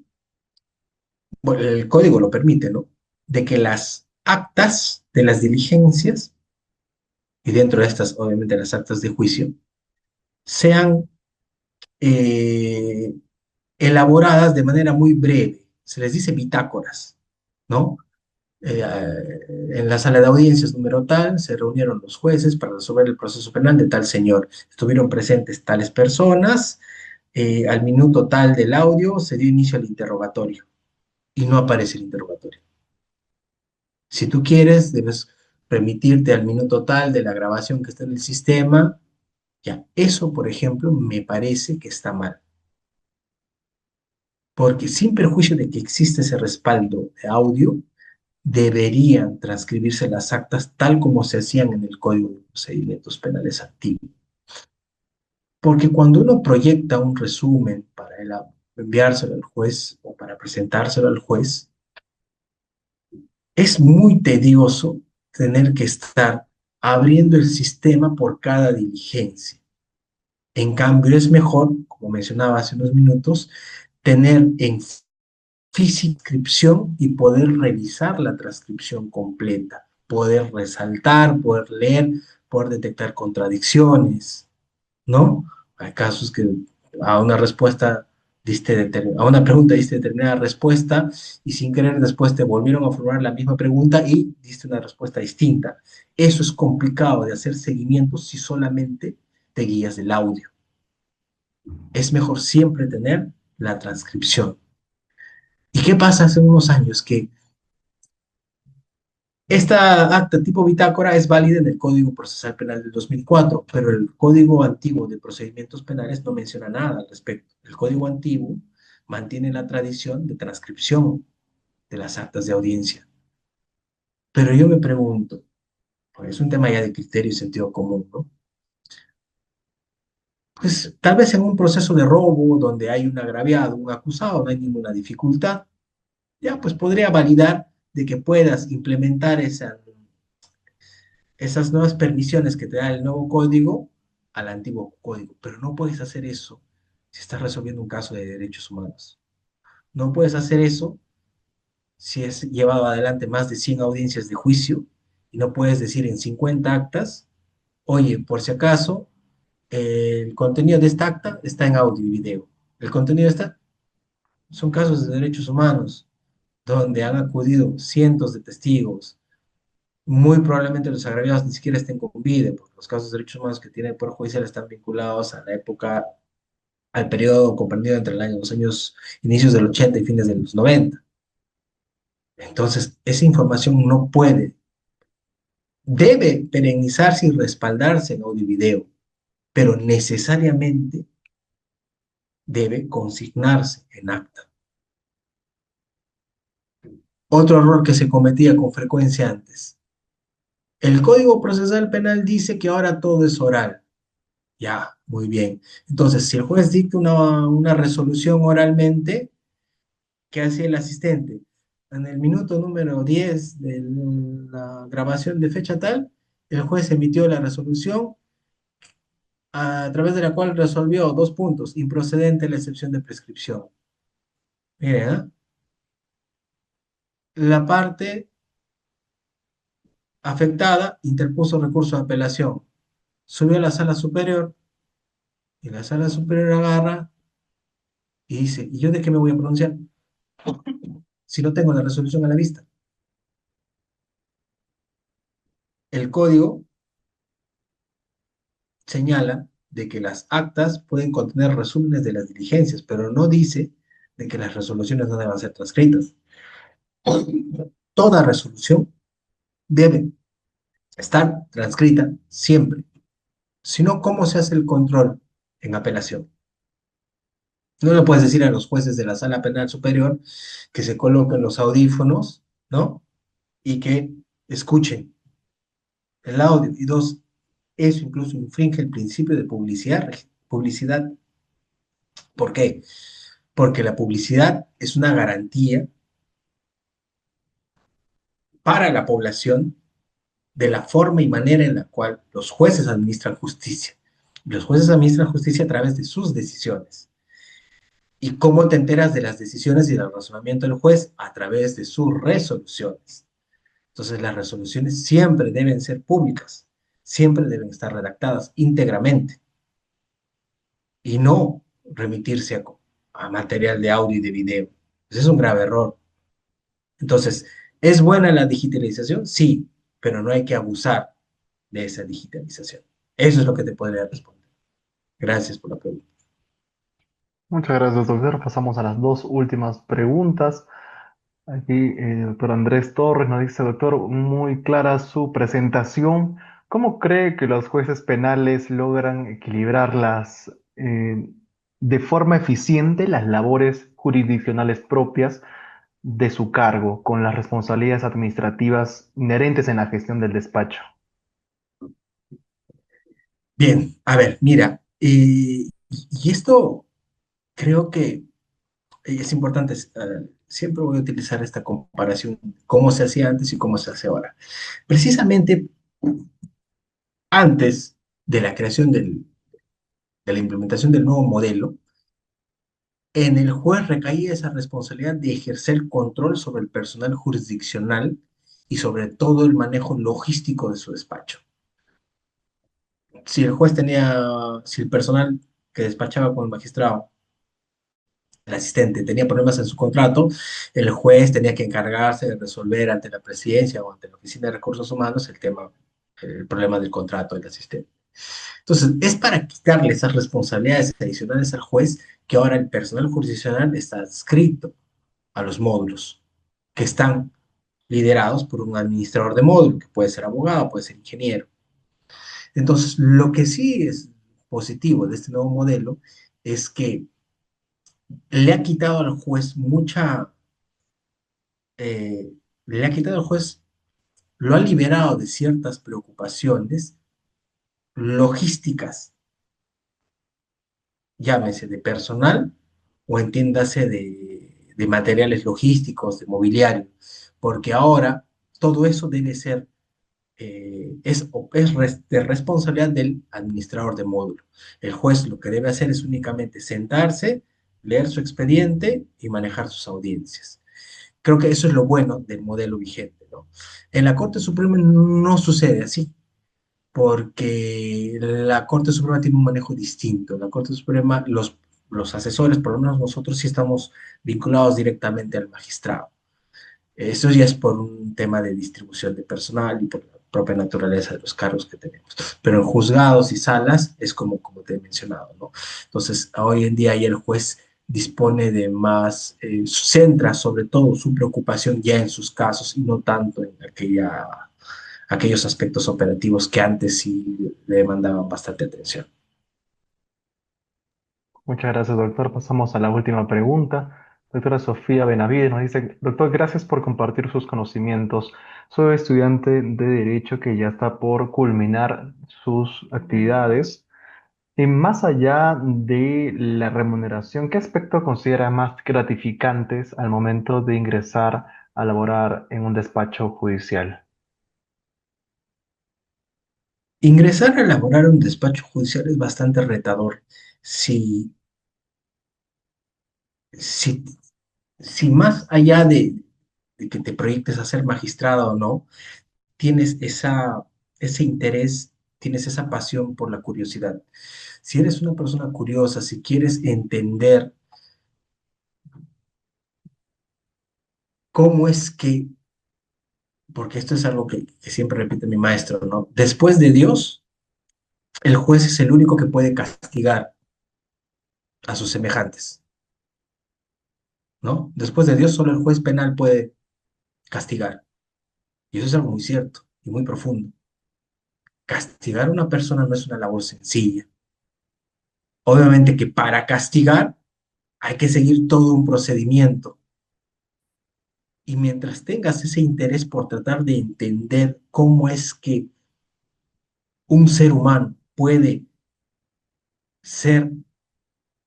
bueno, el código lo permite, ¿no? De que las actas de las diligencias, y dentro de estas, obviamente, las actas de juicio, sean eh, elaboradas de manera muy breve. Se les dice bitácoras, ¿no? En la sala de audiencias número tal, se reunieron los jueces para resolver el proceso penal de tal señor. Estuvieron presentes tales personas, al minuto tal del audio se dio inicio al interrogatorio y no aparece el interrogatorio. Si tú quieres, debes remitirte al minuto tal de la grabación que está en el sistema. Ya, eso, por ejemplo, me parece que está mal, porque sin perjuicio de que existe ese respaldo de audio, deberían transcribirse las actas tal como se hacían en el Código de Procedimientos Penales antiguo. Porque cuando uno proyecta un resumen para enviárselo al juez o para presentárselo al juez, es muy tedioso tener que estar abriendo el sistema por cada diligencia. En cambio, es mejor, como mencionaba hace unos minutos, tener en física inscripción y poder revisar la transcripción completa, poder resaltar, poder leer, poder detectar contradicciones, ¿no? Hay casos que a una respuesta a una pregunta diste determinada respuesta y sin querer después te volvieron a formular la misma pregunta y diste una respuesta distinta. Eso es complicado de hacer seguimiento si solamente te guías del audio. Es mejor siempre tener la transcripción. ¿Y qué pasa hace unos años? Que esta acta tipo bitácora es válida en el Código Procesal Penal del 2004, pero el Código Antiguo de Procedimientos Penales no menciona nada al respecto. El Código Antiguo mantiene la tradición de transcripción de las actas de audiencia. Pero yo me pregunto, pues es un tema ya de criterio y sentido común, ¿no? Pues tal vez en un proceso de robo donde hay un agraviado, un acusado, no hay ninguna dificultad, ya pues podría validar de que puedas implementar esas nuevas permisiones que te da el nuevo código al antiguo código, pero no puedes hacer eso si estás resolviendo un caso de derechos humanos. No puedes hacer eso si es llevado adelante más de 100 audiencias de juicio y no puedes decir en 50 actas, oye, por si acaso, el contenido de esta acta está en audio y video. El contenido está, Son casos de derechos humanos donde han acudido cientos de testigos. Muy probablemente los agraviados ni siquiera estén con vida, porque los casos de derechos humanos que tiene el Poder Judicial están vinculados a la época, al periodo comprendido entre los años inicios del 80 y fines de los 90. Entonces, esa información no puede, debe perennizarse y respaldarse en audio y video, pero necesariamente debe consignarse en acta. Otro error que se cometía con frecuencia antes. El Código Procesal Penal dice que ahora todo es oral. Ya, muy bien. Entonces, si el juez dicta una resolución oralmente, ¿qué hace el asistente? En el minuto número 10 de la grabación de fecha tal, el juez emitió la resolución a través de la cual resolvió dos puntos, improcedente la excepción de prescripción. Mire, ¿eh? La parte afectada interpuso recurso de apelación, subió a la sala superior y la sala superior agarra y dice, ¿y yo de qué me voy a pronunciar si no tengo la resolución a la vista? El código señala de que las actas pueden contener resúmenes de las diligencias, pero no dice de que las resoluciones no deban ser transcritas. Toda resolución debe estar transcrita siempre. Si no, ¿cómo se hace el control en apelación? No le puedes decir a los jueces de la Sala Penal Superior que se coloquen los audífonos, ¿no? Y que escuchen el audio. Y dos, eso incluso infringe el principio de publicidad. Publicidad. ¿Por qué? Porque la publicidad es una garantía para la población de la forma y manera en la cual los jueces administran justicia. Los jueces administran justicia a través de sus decisiones. ¿Y cómo te enteras de las decisiones y del razonamiento del juez? A través de sus resoluciones. Entonces, las resoluciones siempre deben ser públicas, siempre deben estar redactadas íntegramente y no remitirse a material de audio y de video. Ese es un grave error. Entonces, ¿es buena la digitalización? Sí, pero no hay que abusar de esa digitalización. Eso es lo que te podría responder. Gracias por la pregunta. Muchas gracias, doctor. Pasamos a las dos últimas preguntas. Aquí el doctor Andrés Torres nos dice, doctor, muy clara su presentación. ¿Cómo cree que los jueces penales logran equilibrar de forma eficiente las labores jurisdiccionales propias de su cargo con las responsabilidades administrativas inherentes en la gestión del despacho? Bien, a ver, mira, y esto creo que es importante, siempre voy a utilizar esta comparación, cómo se hacía antes y cómo se hace ahora. Precisamente antes de la creación de la implementación del nuevo modelo, en el juez recaía esa responsabilidad de ejercer control sobre el personal jurisdiccional y sobre todo el manejo logístico de su despacho. Si el juez tenía, si el personal que despachaba con el magistrado, el asistente, tenía problemas en su contrato, el juez tenía que encargarse de resolver ante la presidencia o ante la Oficina de Recursos Humanos el problema del contrato del asistente. Entonces, es para quitarle esas responsabilidades adicionales al juez que ahora el personal jurisdiccional está adscrito a los módulos que están liderados por un administrador de módulo, que puede ser abogado, puede ser ingeniero. Entonces, lo que sí es positivo de este nuevo modelo es que le ha quitado al juez eh, le ha quitado al juez, lo ha liberado de ciertas preocupaciones logísticas, llámese de personal o entiéndase de materiales logísticos, de mobiliario, porque ahora todo eso debe ser, de responsabilidad del administrador de módulo. El juez lo que debe hacer es únicamente sentarse, leer su expediente y manejar sus audiencias. Creo que eso es lo bueno del modelo vigente, ¿no? En la Corte Suprema no sucede así, porque la Corte Suprema tiene un manejo distinto. La Corte Suprema, los asesores, por lo menos nosotros sí estamos vinculados directamente al magistrado. Eso ya es por un tema de distribución de personal y por la propia naturaleza de los cargos que tenemos. Pero en juzgados y salas es como te he mencionado, ¿no? Entonces, hoy en día ya el juez dispone de más, centra sobre todo su preocupación ya en sus casos y no tanto en aquellos aspectos operativos que antes sí le demandaban bastante atención. Muchas gracias, doctor. Pasamos a la última pregunta. Doctora Sofía Benavides nos dice, doctor, gracias por compartir sus conocimientos. Soy estudiante de Derecho que ya está por culminar sus actividades. Y más allá de la remuneración, ¿qué aspecto considera más gratificantes al momento de ingresar a laborar en un despacho judicial? Ingresar a elaborar un despacho judicial es bastante retador. Si, si, si más allá de que te proyectes a ser magistrado o no, tienes ese interés, tienes esa pasión por la curiosidad. Si eres una persona curiosa, si quieres entender cómo es que, porque esto es algo que siempre repite mi maestro, ¿no? Después de Dios, el juez es el único que puede castigar a sus semejantes, ¿no? Después de Dios, solo el juez penal puede castigar. Y eso es algo muy cierto y muy profundo. Castigar a una persona no es una labor sencilla. Obviamente que para castigar hay que seguir todo un procedimiento. Y mientras tengas ese interés por tratar de entender cómo es que un ser humano puede ser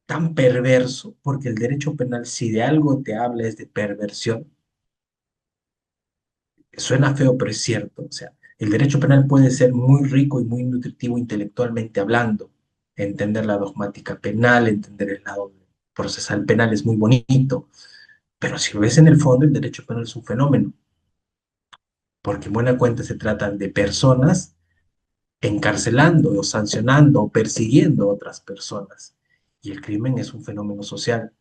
tan perverso, porque el derecho penal, si de algo te habla, es de perversión, suena feo, pero es cierto. O sea, el derecho penal puede ser muy rico y muy nutritivo intelectualmente hablando. Entender la dogmática penal, entender el lado procesal penal es muy bonito, pero si lo ves en el fondo, el derecho penal es un fenómeno, porque en buena cuenta se tratan de personas encarcelando o sancionando o persiguiendo a otras personas. Y el crimen es un fenómeno social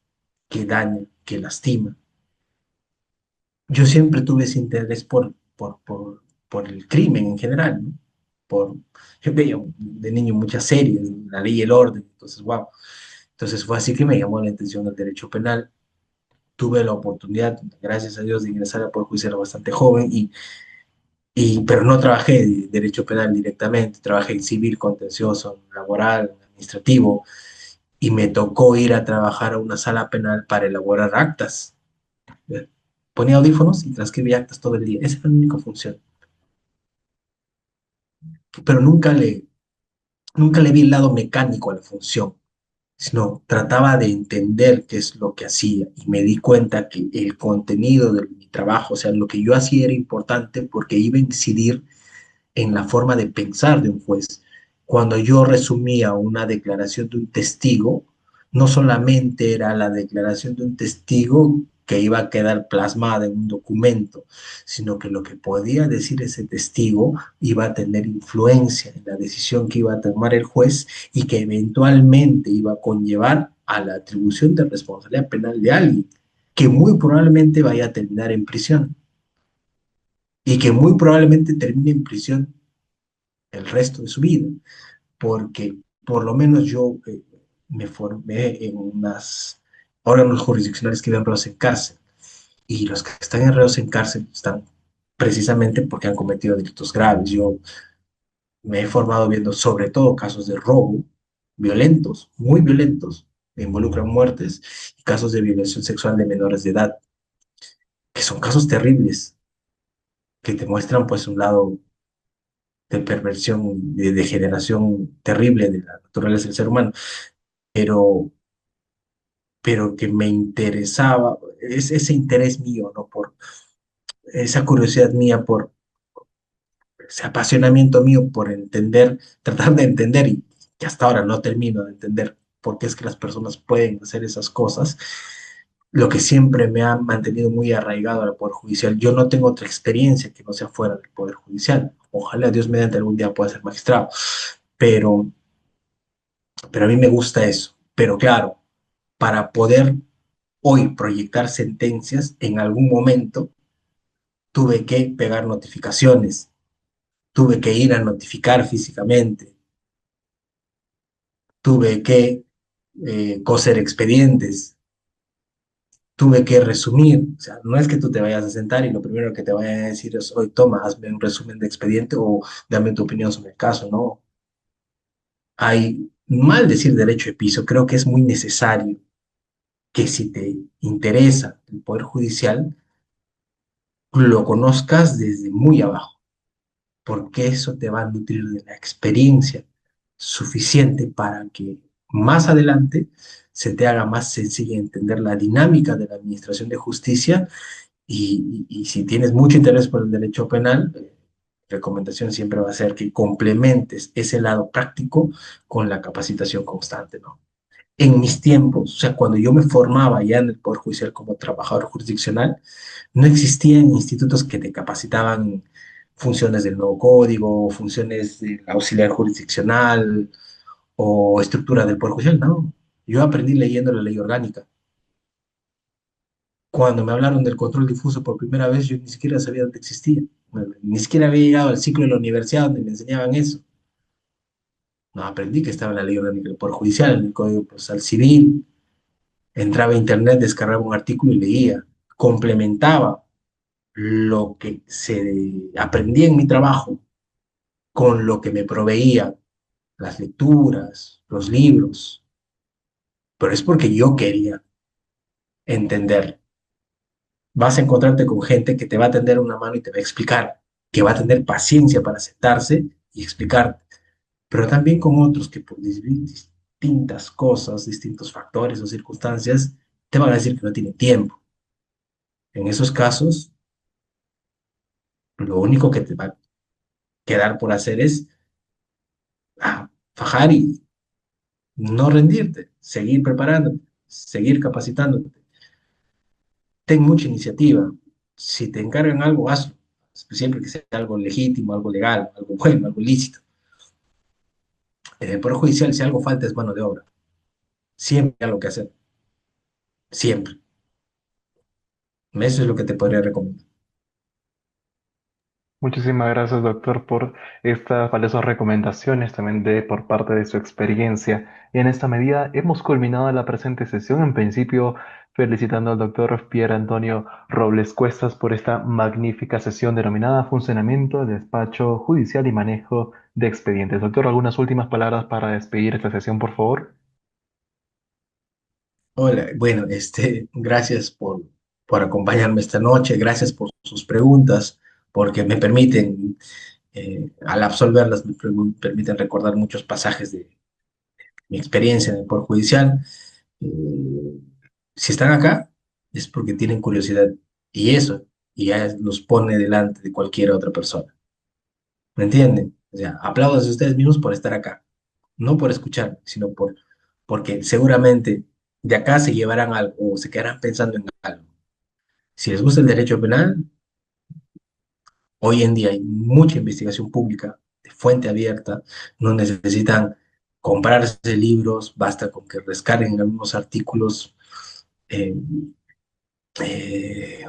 que daña, que lastima. Yo siempre tuve ese interés por el crimen en general, ¿no? Por, yo veía de niño muchas series, La Ley y el Orden, entonces, wow. Entonces fue así que me llamó la atención el derecho penal. Tuve la oportunidad, gracias a Dios, de ingresar al Poder Judicial bastante joven, pero no trabajé de derecho penal directamente, trabajé en civil, contencioso, laboral, administrativo, y me tocó ir a trabajar a una sala penal para elaborar actas. Ponía audífonos y transcribía actas todo el día. Esa era mi única función. Pero nunca le vi el lado mecánico a la función, sino trataba de entender qué es lo que hacía y me di cuenta que el contenido de mi trabajo, o sea, lo que yo hacía era importante porque iba a incidir en la forma de pensar de un juez. Cuando yo resumía una declaración de un testigo, no solamente era la declaración de un testigo que iba a quedar plasmada en un documento, sino que lo que podía decir ese testigo iba a tener influencia en la decisión que iba a tomar el juez y que eventualmente iba a conllevar a la atribución de responsabilidad penal de alguien que muy probablemente vaya a terminar en prisión y que muy probablemente termine en prisión el resto de su vida, porque por lo menos yo me formé en unas órganos jurisdiccionales que ven reos en cárcel, y los que están en reos en cárcel están precisamente porque han cometido delitos graves. Yo me he formado viendo sobre todo casos de robo violentos, muy violentos, que involucran muertes, y casos de violación sexual de menores de edad, que son casos terribles, que te muestran pues un lado de perversión, de degeneración terrible de la naturaleza del ser humano, pero, pero que me interesaba, es ese interés mío, ¿no? Por esa curiosidad mía, por ese apasionamiento mío por entender, tratar de entender, y que hasta ahora no termino de entender por qué es que las personas pueden hacer esas cosas, lo que siempre me ha mantenido muy arraigado al Poder Judicial. Yo no tengo otra experiencia que no sea fuera del Poder Judicial. Ojalá Dios mediante algún día pueda ser magistrado, pero, pero a mí me gusta eso. Pero claro, para poder hoy proyectar sentencias, en algún momento tuve que pegar notificaciones, tuve que ir a notificar físicamente, tuve que coser expedientes, tuve que resumir. O sea, no es que tú te vayas a sentar y lo primero que te vayan a decir es, hoy toma, hazme un resumen de expediente o dame tu opinión sobre el caso, ¿no? Hay, mal decir derecho de piso, creo que es muy necesario que si te interesa el Poder Judicial, lo conozcas desde muy abajo, porque eso te va a nutrir de la experiencia suficiente para que más adelante se te haga más sencilla entender la dinámica de la administración de justicia y si tienes mucho interés por el derecho penal, recomendación siempre va a ser que complementes ese lado práctico con la capacitación constante, ¿no? En mis tiempos, o sea, cuando yo me formaba ya en el Poder Judicial como trabajador jurisdiccional, no existían institutos que te capacitaban en funciones del nuevo código, funciones del auxiliar jurisdiccional o estructura del Poder Judicial, no. Yo aprendí leyendo la ley orgánica. Cuando me hablaron del control difuso por primera vez, yo ni siquiera sabía dónde existía. Bueno, ni siquiera había llegado al ciclo de la universidad donde me enseñaban eso. No aprendí que estaba en la ley orgánica del Poder Judicial, en el Código Procesal Civil. Entraba a internet, descargaba un artículo y leía. Complementaba lo que se aprendía en mi trabajo con lo que me proveía las lecturas, los libros, pero es porque yo quería entender. Vas a encontrarte con gente que te va a tender una mano y te va a explicar, que va a tener paciencia para sentarse y explicarte, pero también con otros que por distintas cosas, distintos factores o circunstancias, te van a decir que no tienen tiempo. En esos casos, lo único que te va a quedar por hacer es fajar y no rendirte, seguir preparándote, seguir capacitándote. Ten mucha iniciativa. Si te encargan algo, hazlo. Siempre que sea algo legítimo, algo legal, algo bueno, algo lícito. En el Poder Judicial, si algo falta, es mano de obra. Siempre hay algo que hacer. Siempre. Eso es lo que te podría recomendar. Muchísimas gracias, doctor, por estas valiosas recomendaciones también por parte de su experiencia. Y en esta medida hemos culminado la presente sesión. En principio, felicitando al doctor Pierre Antonio Robles Cuestas por esta magnífica sesión denominada Funcionamiento del Despacho Judicial y Manejo de Expedientes. Doctor, algunas últimas palabras para despedir esta sesión, por favor. Hola, bueno, gracias por acompañarme esta noche, gracias por sus preguntas, porque me permiten, al absolverlas, permiten recordar muchos pasajes de mi experiencia en el Poder Judicial. Eh, si están acá, es porque tienen curiosidad y eso, y ya los pone delante de cualquier otra persona. ¿Me entienden? O sea, aplaudan a ustedes mismos por estar acá, no por escuchar, sino porque seguramente de acá se llevarán algo o se quedarán pensando en algo. Si les gusta el derecho penal, hoy en día hay mucha investigación pública de fuente abierta, no necesitan comprarse libros, basta con que descarguen algunos artículos. eh,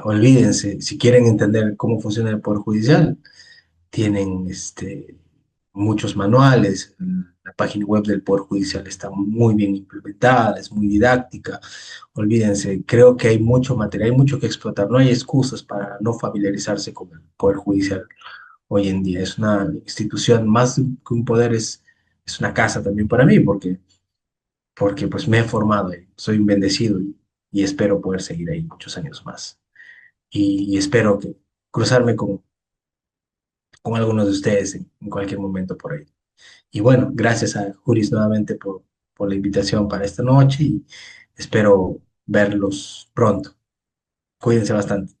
Olvídense, si quieren entender cómo funciona el Poder Judicial, tienen muchos manuales. La página web del Poder Judicial está muy bien implementada, es muy didáctica. Olvídense, creo que hay mucho material, hay mucho que explotar. No hay excusas para no familiarizarse con el Poder Judicial hoy en día. Es una institución más que un poder, es una casa también para mí, porque pues me he formado ahí, soy un bendecido y espero poder seguir ahí muchos años más. Y espero que cruzarme con algunos de ustedes en cualquier momento por ahí. Y bueno, gracias a Juris nuevamente por la invitación para esta noche y espero verlos pronto. Cuídense bastante.